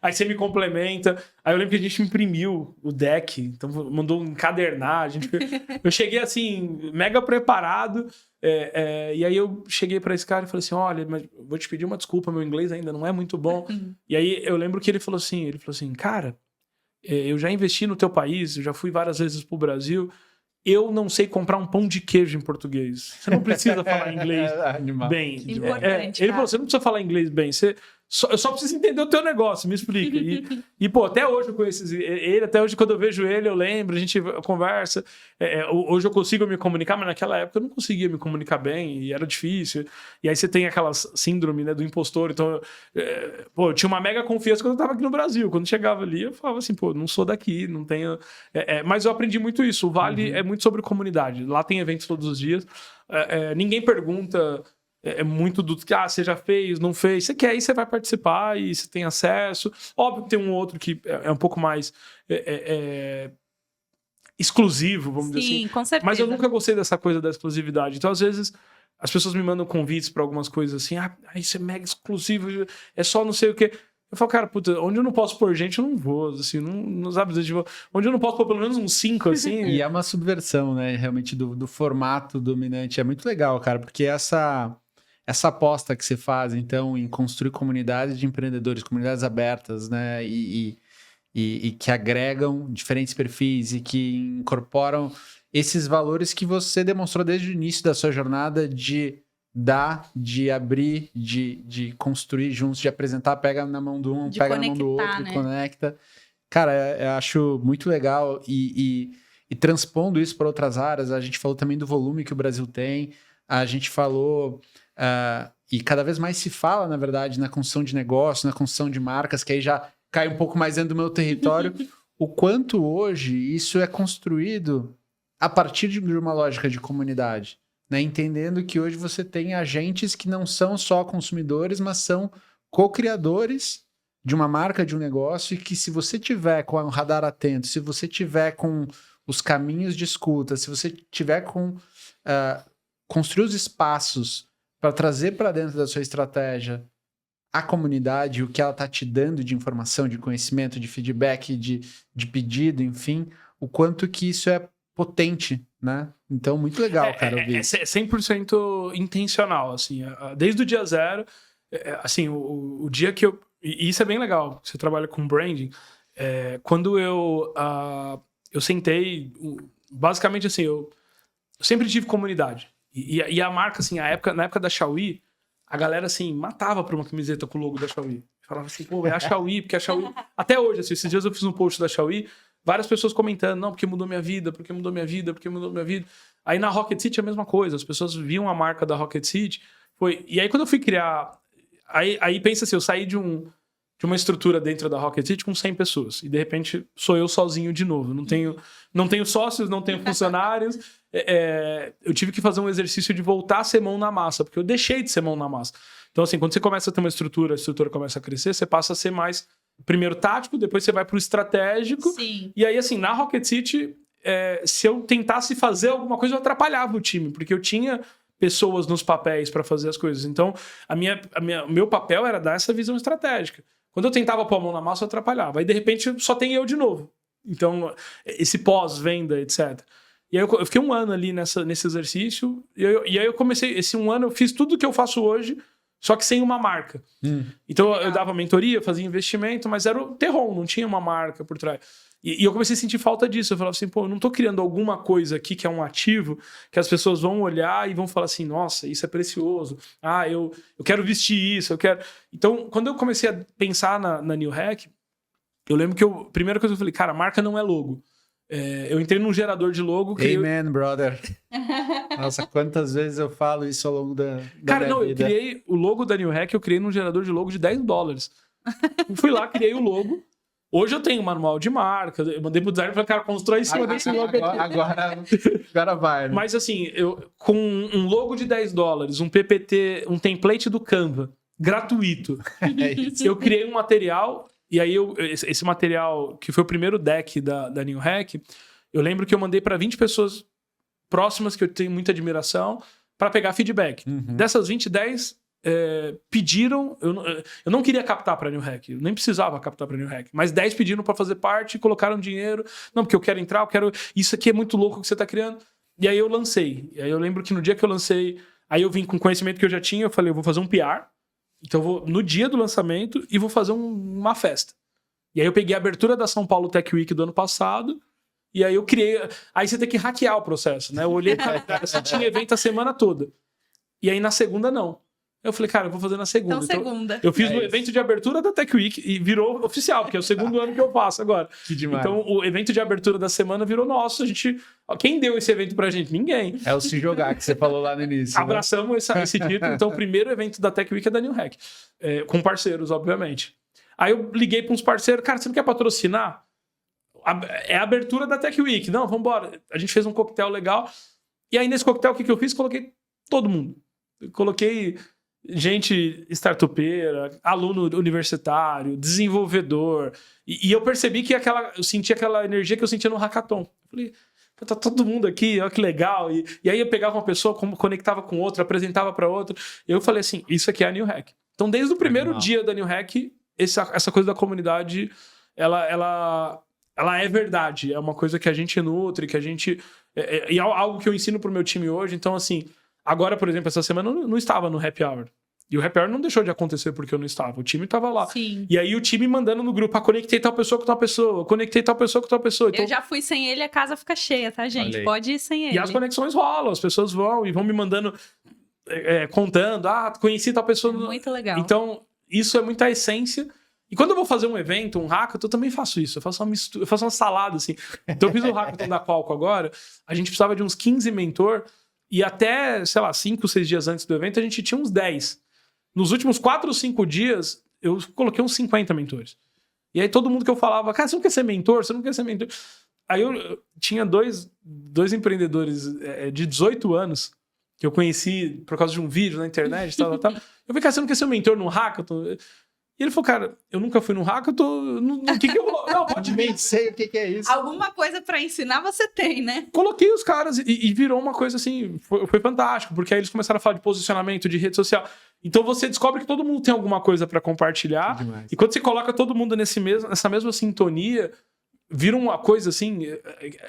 aí você me complementa. Aí eu lembro que a gente imprimiu o deck, então mandou encadernar, eu cheguei assim, mega preparado, e aí eu cheguei pra esse cara e falei assim, olha, mas vou te pedir uma desculpa, meu inglês ainda não é muito bom. E aí eu lembro que ele falou assim, cara, eu já investi no teu país, eu já fui várias vezes pro Brasil, eu não sei comprar um pão de queijo em português. Você não precisa falar inglês bem. Importante, ele falou, você não precisa falar inglês bem. Eu só preciso entender o teu negócio, me explica. E pô, até hoje eu conheço ele, até hoje quando eu vejo ele, eu lembro, a gente conversa. Hoje eu consigo me comunicar, mas naquela época eu não conseguia me comunicar bem, e era difícil. E aí você tem aquela síndrome, né, do impostor. Então, eu tinha uma mega confiança quando eu tava aqui no Brasil. Quando chegava ali, eu falava assim, pô, não sou daqui, não tenho... mas eu aprendi muito isso. O Vale é muito sobre comunidade. Lá tem eventos todos os dias. Ninguém pergunta... muito do que você já fez, não fez. Você quer ir, você vai participar e você tem acesso. Óbvio que tem um outro que é um pouco mais exclusivo, vamos dizer assim. Sim, com certeza. Mas eu nunca gostei dessa coisa da exclusividade. Então, às vezes, as pessoas me mandam convites para algumas coisas assim. Isso é mega exclusivo, é só não sei o quê. Eu falo, cara, puta, onde eu não posso pôr gente, eu não vou, assim, não sabe, tipo, onde eu não posso pôr pelo menos uns 5, assim... E é uma subversão, né, realmente, do formato dominante. É muito legal, cara, porque essa aposta que você faz, então, em construir comunidades de empreendedores, comunidades abertas, né, e que agregam diferentes perfis e que incorporam esses valores que você demonstrou desde o início da sua jornada de dar, de abrir, de construir juntos, de apresentar, pega na mão de um, pega na mão do outro, né? Conecta. Cara, eu acho muito legal e transpondo isso para outras áreas. A gente falou também do volume que o Brasil tem, a gente falou... e cada vez mais se fala, na verdade, na construção de negócio, na construção de marcas, que aí já cai um pouco mais dentro do meu território, o quanto hoje isso é construído a partir de uma lógica de comunidade, né? Entendendo que hoje você tem agentes que não são só consumidores, mas são co-criadores de uma marca, de um negócio, e que se você tiver com o radar atento, se você tiver com os caminhos de escuta, se você tiver com construir os espaços para trazer para dentro da sua estratégia a comunidade, o que ela está te dando de informação, de conhecimento, de feedback, de pedido, enfim, o quanto que isso é potente, né? Então, muito legal, cara, ouvir. É 100% intencional, assim, desde o dia zero, assim, o dia que eu... E isso é bem legal, você trabalha com branding, quando eu sentei basicamente, assim, eu sempre tive comunidade. E a marca, assim, na época da Xiaomi, a galera, assim, matava por uma camiseta com o logo da Xiaomi. Falava assim, pô, é a Xiaomi, porque a Xiaomi... Até hoje, assim, esses dias eu fiz um post da Xiaomi, várias pessoas comentando, não, porque mudou minha vida, porque mudou minha vida, porque mudou minha vida. Aí na Rocket City a mesma coisa, as pessoas viam a marca da Rocket City. E aí quando eu fui criar... Aí pensa assim, eu saí de uma estrutura dentro da Rocket City com 100 pessoas. E de repente sou eu sozinho de novo. Não tenho sócios, não tenho funcionários. Eu tive que fazer um exercício de voltar a ser mão na massa, porque eu deixei de ser mão na massa. Então, assim, quando você começa a ter uma estrutura, a estrutura começa a crescer, você passa a ser mais, primeiro, tático, depois você vai pro estratégico. Sim. E aí, assim, na Rocket City, se eu tentasse fazer alguma coisa, eu atrapalhava o time, porque eu tinha pessoas nos papéis para fazer as coisas. Então, o meu papel era dar essa visão estratégica. Quando eu tentava pôr a mão na massa, eu atrapalhava. Aí, de repente, só tem eu de novo. Então, esse pós-venda, etc. E aí eu fiquei um ano ali nesse exercício. E aí eu comecei... Esse um ano eu fiz tudo o que eu faço hoje, só que sem uma marca. Então, eu dava mentoria, fazia investimento, mas era o terror, não tinha uma marca por trás. E eu comecei a sentir falta disso. Eu falava assim, pô, eu não tô criando alguma coisa aqui que é um ativo que as pessoas vão olhar e vão falar assim, nossa, isso é precioso. Ah, eu quero vestir isso, eu quero... Então, quando eu comecei a pensar na New Hack, eu lembro que a primeira coisa que eu falei, cara, marca não é logo. Eu entrei num gerador de logo... Amen, brother. Nossa, quantas vezes eu falo isso ao longo da cara, minha vida. Eu criei o logo da New Hack, eu criei num gerador de logo de $10. Eu fui lá, criei o logo. Hoje eu tenho um manual de marca, eu mandei pro designer e falei, cara, constrói em cima desse logo aqui. Agora vai, né? Mas assim, com um logo de $10, um PPT, um template do Canva, gratuito, eu criei um material, e aí esse material, que foi o primeiro deck da New Hack, eu lembro que eu mandei para 20 pessoas próximas, que eu tenho muita admiração, para pegar feedback. Dessas 20, 10... pediram, eu não queria captar para New Hack, eu nem precisava captar para New Hack, mas 10 pediram para fazer parte, colocaram dinheiro, não, porque eu quero entrar, isso aqui é muito louco que você tá criando, e aí eu lancei, e aí eu lembro que no dia que eu lancei, aí eu vim com o conhecimento que eu já tinha, eu falei, eu vou fazer um PR, então eu vou no dia do lançamento e vou fazer uma festa, e aí eu peguei a abertura da São Paulo Tech Week do ano passado, e aí eu criei, aí você tem que hackear o processo, né, eu olhei para você tinha evento a semana toda, e aí na segunda não. Eu falei, cara, eu vou fazer na segunda. Então, segunda. Eu fiz no evento de abertura da Tech Week e virou oficial, porque é o segundo ano que eu faço agora. Que demais. Então, o evento de abertura da semana virou nosso. Quem deu esse evento pra gente? Ninguém. É o Se Jogar que você falou lá no início. Abraçamos esse título. Então, o primeiro evento da Tech Week é da New Hack. Com parceiros, obviamente. Aí eu liguei para uns parceiros. Cara, você não quer patrocinar? É a abertura da Tech Week. Não, vamos embora. A gente fez um coquetel legal. E aí, nesse coquetel, o que eu fiz? Coloquei todo mundo. Eu coloquei... gente startupeira, aluno universitário, desenvolvedor. E eu percebi que eu senti aquela energia que eu sentia no hackathon. Eu falei, tá todo mundo aqui, olha que legal. E aí eu pegava uma pessoa, conectava com outra, apresentava para outra. Eu falei assim, isso aqui é a New Hack. Então, desde o primeiro dia da New Hack, essa coisa da comunidade, ela é verdade. É uma coisa que a gente nutre, que a gente... E é algo que eu ensino pro meu time hoje. Então, assim... Agora, por exemplo, essa semana eu não estava no Happy Hour. E o Happy Hour não deixou de acontecer porque eu não estava. O time estava lá. Sim. E aí o time mandando no grupo, conectei tal pessoa com tal pessoa, conectei tal pessoa com tal pessoa. Então... Eu já fui sem ele, a casa fica cheia, tá, gente? Olhei. Pode ir sem ele. E as conexões rolam, as pessoas vão e vão me mandando, contando, conheci tal pessoa. Muito legal. Então, isso é muita essência. E quando eu vou fazer um evento, um hackathon, eu também faço isso. Eu faço uma mistura, eu faço uma salada, assim. Então eu fiz o hackathon da Qualcomm agora, a gente precisava de uns 15 mentor. E até, sei lá, 5, 6 dias antes do evento, a gente tinha uns 10. Nos últimos 4 ou 5 dias, eu coloquei uns 50 mentores. E aí todo mundo que eu falava, cara, você não quer ser mentor? Você não quer ser mentor? Aí eu tinha dois empreendedores de 18 anos, que eu conheci por causa de um vídeo na internet, tal. Eu falei, cara, você não quer ser um mentor num hackathon? E ele falou, cara, eu nunca fui num hackathon, o que eu vou... Não, pode Nem sei o que é isso. Alguma coisa pra ensinar você tem, né? Coloquei os caras e virou uma coisa assim, foi fantástico, porque aí eles começaram a falar de posicionamento, de rede social. Então você descobre que todo mundo tem alguma coisa pra compartilhar. Demais. E quando você coloca todo mundo nessa mesma sintonia, vira uma coisa assim,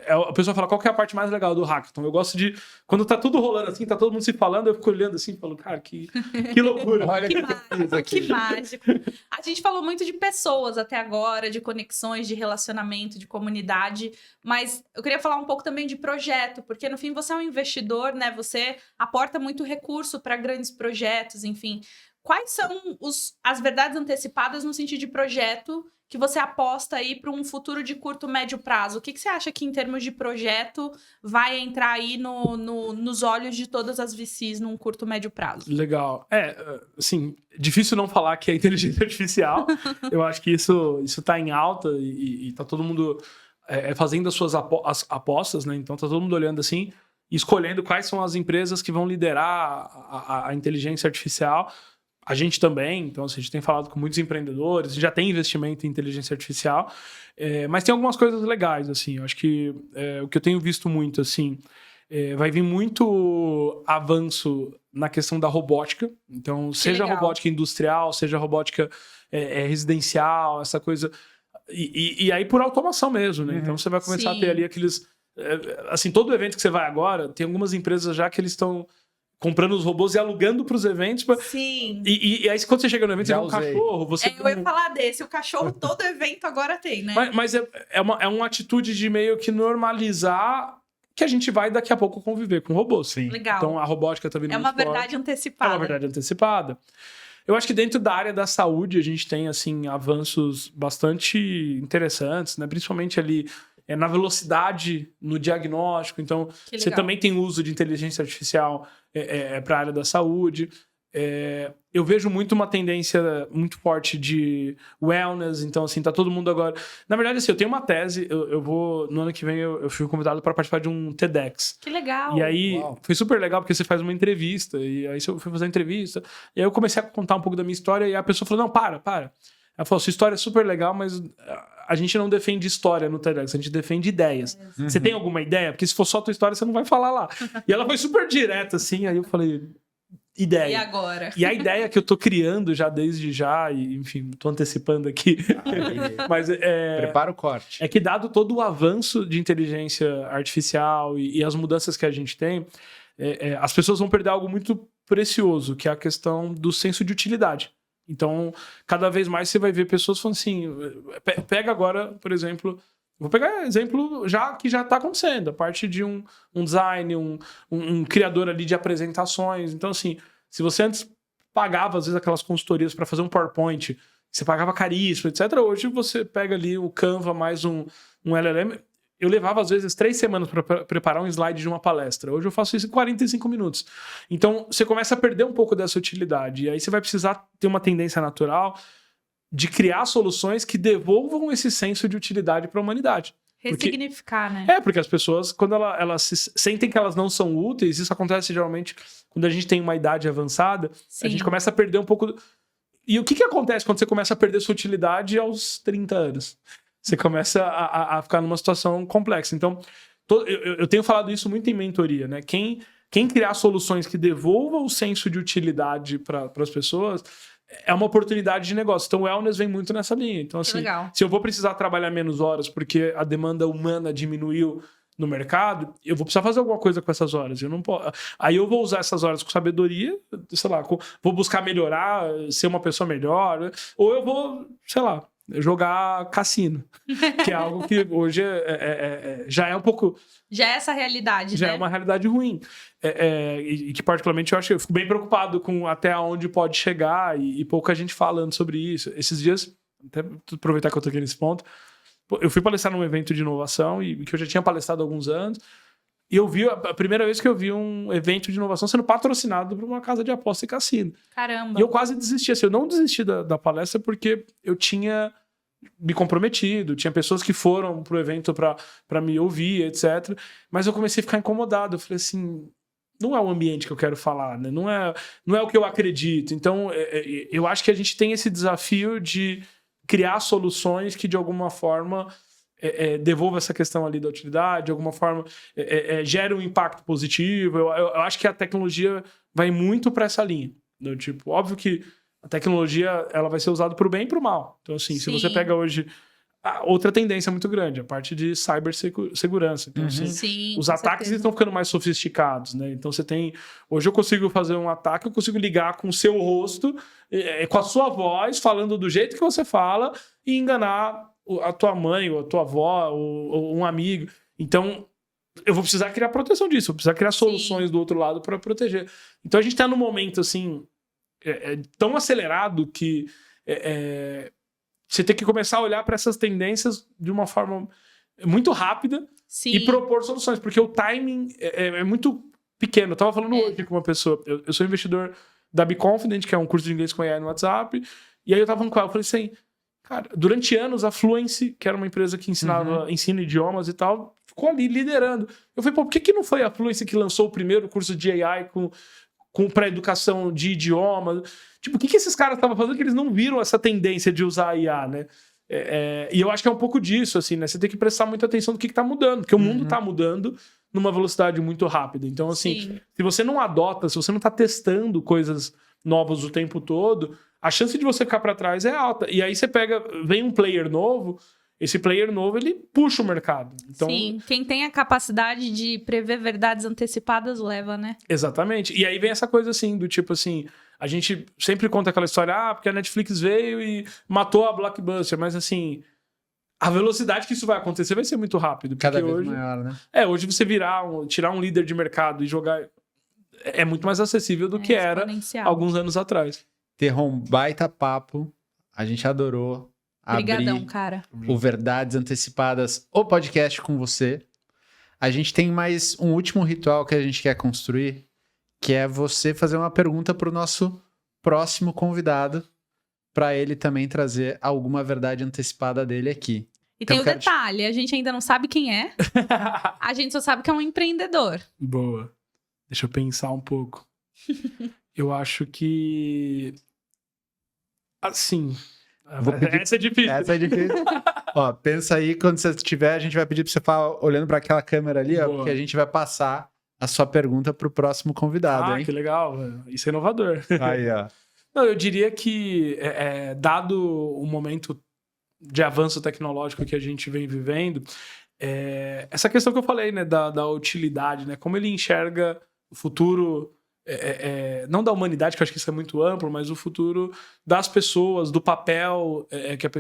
a pessoa fala, qual que é a parte mais legal do hackathon? Eu gosto de, quando tá tudo rolando assim, tá todo mundo se falando, eu fico olhando assim e falo, cara, que loucura. Olha Que o que eu fiz aqui. Que mágico. A gente falou muito de pessoas até agora, de conexões, de relacionamento, de comunidade, mas eu queria falar um pouco também de projeto, porque no fim você é um investidor, né? Você aporta muito recurso para grandes projetos, enfim. Quais são as verdades antecipadas no sentido de projeto que você aposta aí para um futuro de curto, médio prazo? O que você acha que, em termos de projeto, vai entrar aí nos olhos de todas as VCs num curto, médio prazo? Legal. Assim, difícil não falar que é inteligência artificial. Eu acho que isso tá em alta e tá todo mundo fazendo as suas apostas, né? Então tá todo mundo olhando assim e escolhendo quais são as empresas que vão liderar a inteligência artificial. A gente também, então assim, a gente tem falado com muitos empreendedores, já tem investimento em inteligência artificial, mas tem algumas coisas legais, assim, eu acho que o que eu tenho visto muito, assim, vai vir muito avanço na questão da robótica, então seja robótica industrial, seja robótica residencial, essa coisa, e aí por automação mesmo, né? Então você vai começar a ter ali aqueles, assim, todo evento que você vai agora, tem algumas empresas já que eles estão comprando os robôs e alugando para os eventos. Sim. E aí, quando você chega no evento, você vê um cachorro. Eu ia falar desse. O cachorro, todo evento agora tem, né? Mas é uma atitude de meio que normalizar que a gente vai daqui a pouco conviver com robôs. Sim. Legal. Então, a robótica tá vindo muito forte. É uma verdade antecipada. É uma verdade antecipada. Eu acho que dentro da área da saúde, a gente tem, assim, avanços bastante interessantes, né? Principalmente ali na velocidade no diagnóstico. Então, você também tem uso de inteligência artificial para a área da saúde. Eu vejo muito uma tendência muito forte de wellness. Então, assim, tá todo mundo agora... Na verdade, assim, eu tenho uma tese. Eu vou... No ano que vem, eu fui convidado para participar de um TEDx. Que legal! E aí, foi super legal, porque você faz uma entrevista. E aí, eu fui fazer a entrevista. E aí, eu comecei a contar um pouco da minha história. E a pessoa falou, não, para. Ela falou, sua história é super legal, mas a gente não defende história no TEDx, a gente defende ideias. Você tem alguma ideia? Porque se for só a tua história, você não vai falar lá. E ela foi super direta, assim, aí eu falei, ideia. E agora? E a ideia que eu tô criando já desde já, e enfim, tô antecipando aqui. Mas prepara o corte. É que dado todo o avanço de inteligência artificial e as mudanças que a gente tem, as pessoas vão perder algo muito precioso, que é a questão do senso de utilidade. Então, cada vez mais você vai ver pessoas falando assim... Pega agora, por exemplo... Vou pegar exemplo que já está acontecendo. A parte de um design, um criador ali de apresentações. Então, assim, se você antes pagava, às vezes, aquelas consultorias para fazer um PowerPoint, você pagava caríssimo, etc. Hoje você pega ali o Canva mais um LLM... Eu levava, às vezes, 3 semanas para preparar um slide de uma palestra. Hoje eu faço isso em 45 minutos. Então, você começa a perder um pouco dessa utilidade. E aí você vai precisar ter uma tendência natural de criar soluções que devolvam esse senso de utilidade para a humanidade. Ressignificar, né? Porque as pessoas, quando elas sentem que elas não são úteis, isso acontece geralmente quando a gente tem uma idade avançada, a gente começa a perder um pouco... E o que acontece quando você começa a perder sua utilidade aos 30 anos? Você começa a ficar numa situação complexa. Então, eu tenho falado isso muito em mentoria, né? Quem criar soluções que devolvam o senso de utilidade para as pessoas é uma oportunidade de negócio. Então, o wellness vem muito nessa linha. Então, assim, se eu vou precisar trabalhar menos horas porque a demanda humana diminuiu no mercado, eu vou precisar fazer alguma coisa com essas horas. Eu não posso... Aí eu vou usar essas horas com sabedoria, sei lá, vou buscar melhorar, ser uma pessoa melhor, né? Ou eu vou, sei lá, jogar cassino, que é algo que hoje já é um pouco... Já é essa realidade, já né? É uma realidade ruim. E que, particularmente, eu fico bem preocupado com até onde pode chegar e pouca gente falando sobre isso. Esses dias, até aproveitar que eu tô aqui nesse ponto, eu fui palestrar num evento de inovação e que eu já tinha palestrado há alguns anos, e eu vi a primeira vez que eu vi um evento de inovação sendo patrocinado por uma casa de aposta e cassino. Caramba! E eu quase desisti. Assim, eu não desisti da palestra porque eu tinha me comprometido, tinha pessoas que foram pro evento para me ouvir, etc. Mas eu comecei a ficar incomodado. Eu falei assim, não é o ambiente que eu quero falar, né? Não é o que eu acredito. Então, eu acho que a gente tem esse desafio de criar soluções que, de alguma forma, devolva essa questão ali da utilidade, de alguma forma, gere um impacto positivo. Eu acho que a tecnologia vai muito para essa linha. Do tipo, óbvio que a tecnologia ela vai ser usada para o bem e para o mal. Então, assim, se você pega hoje outra tendência muito grande, a parte de cibersegurança. Então, assim, Sim, os com ataques certeza. estão ficando mais sofisticados, né? Então você tem... Hoje eu consigo fazer um ataque, eu consigo ligar com o seu rosto, com a sua voz, falando do jeito que você fala e enganar a tua mãe, ou a tua avó, ou um amigo. Então, eu vou precisar criar proteção disso, vou precisar criar soluções do outro lado para proteger. Então a gente tá num momento, assim, tão acelerado que você tem que começar a olhar para essas tendências de uma forma muito rápida Sim. e propor soluções, porque o timing é muito pequeno. Eu tava falando hoje com uma pessoa, eu sou investidor da Be Confident, que é um curso de inglês com AI no WhatsApp, e aí eu tava falando com ela, eu falei assim, cara, durante anos a Fluency, que era uma empresa que ensina idiomas e tal, ficou ali liderando. Eu falei, pô, por que não foi a Fluency que lançou o primeiro curso de AI com pré-educação de idiomas? Tipo, o que esses caras estavam fazendo que eles não viram essa tendência de usar a IA, né? E eu acho que é um pouco disso, assim, né? Você tem que prestar muita atenção no que tá mudando, porque o mundo tá mudando numa velocidade muito rápida. Então, assim, se você não adota, se você não tá testando coisas novas o tempo todo, a chance de você ficar para trás é alta. E aí você vem um player novo, esse player novo, ele puxa o mercado. Então, sim, quem tem a capacidade de prever verdades antecipadas leva, né? exatamente. E aí vem essa coisa assim, do tipo assim, a gente sempre conta aquela história, porque a Netflix veio e matou a Blockbuster, mas assim, a velocidade que isso vai acontecer vai ser muito rápido. Cada vez hoje, maior, né? Hoje você tirar um líder de mercado e jogar é muito mais acessível do que era alguns anos atrás. Terron, baita papo, a gente adorou. Obrigadão, cara. O Verdades Antecipadas, o podcast com você. A gente tem mais um último ritual que a gente quer construir, que é você fazer uma pergunta para o nosso próximo convidado, para ele também trazer alguma verdade antecipada dele aqui. E então, tem o detalhe, a gente ainda não sabe quem é, a gente só sabe que é um empreendedor. Boa. Deixa eu pensar um pouco. Eu acho que... Assim... Essa é difícil. Essa é difícil. Ó, pensa aí, quando você tiver, a gente vai pedir pra você falar olhando para aquela câmera ali, ó, porque a gente vai passar a sua pergunta pro próximo convidado, hein? Que legal. Isso é inovador. Aí, ó. Não, eu diria que, dado o momento de avanço tecnológico que a gente vem vivendo, essa questão que eu falei, né, da utilidade, né, como ele enxerga o futuro... não da humanidade, que eu acho que isso é muito amplo, mas o futuro das pessoas, do papel.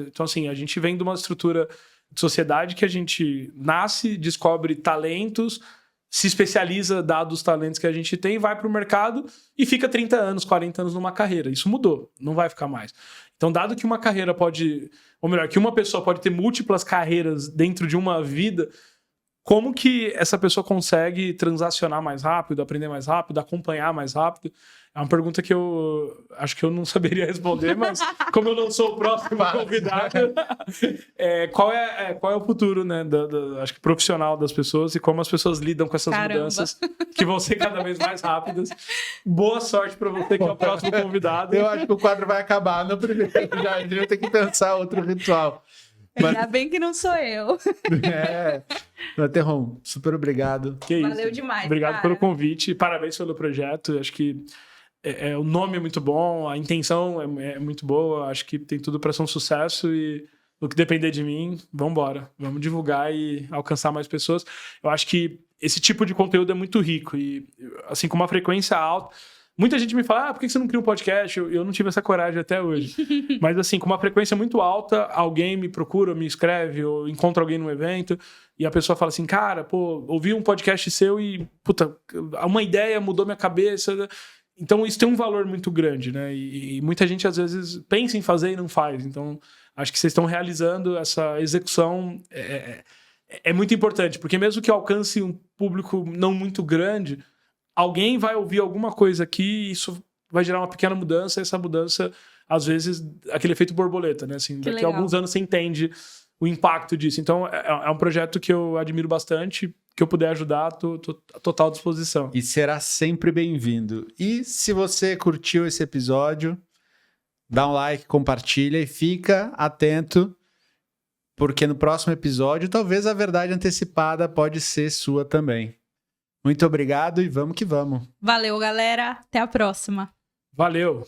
Então, assim, a gente vem de uma estrutura de sociedade que a gente nasce, descobre talentos, se especializa, dados os talentos que a gente tem, vai para o mercado e fica 30 anos, 40 anos numa carreira. Isso mudou, não vai ficar mais. Então, dado que uma carreira pode... Ou melhor, que uma pessoa pode ter múltiplas carreiras dentro de uma vida... Como que essa pessoa consegue transacionar mais rápido, aprender mais rápido, acompanhar mais rápido? É uma pergunta que eu acho que eu não saberia responder, mas como eu não sou o próximo convidado, qual é o futuro, né, acho que profissional das pessoas e como as pessoas lidam com essas mudanças que vão ser cada vez mais rápidas. Boa sorte para você que é o próximo convidado. Eu acho que o quadro vai acabar no primeiro. Já eu tenho que pensar outro ritual. Ainda bem que não sou eu. Terron, super obrigado. Valeu demais. Obrigado pelo convite. Parabéns pelo projeto. Acho que o nome é muito bom, a intenção é muito boa. Acho que tem tudo para ser um sucesso e no que depender de mim, vamos embora. Vamos divulgar e alcançar mais pessoas. Eu acho que esse tipo de conteúdo é muito rico e, assim, com uma frequência alta. Muita gente me fala, por que você não cria um podcast? Eu não tive essa coragem até hoje. Mas, assim, com uma frequência muito alta, alguém me procura, me escreve, ou encontra alguém num evento, e a pessoa fala assim, cara, ouvi um podcast seu e, uma ideia mudou minha cabeça. Então, isso tem um valor muito grande, né? E muita gente, às vezes, pensa em fazer e não faz. Então, acho que vocês estão realizando essa execução. É muito importante, porque mesmo que alcance um público não muito grande... Alguém vai ouvir alguma coisa aqui e isso vai gerar uma pequena mudança. E essa mudança, às vezes, aquele efeito borboleta, né? Assim, daqui a alguns anos você entende o impacto disso. Então, é um projeto que eu admiro bastante. Que eu puder ajudar, tô à total disposição. E será sempre bem-vindo. E se você curtiu esse episódio, dá um like, compartilha e fica atento, porque no próximo episódio, talvez a verdade antecipada pode ser sua também. Muito obrigado e vamos que vamos. Valeu, galera. Até a próxima. Valeu.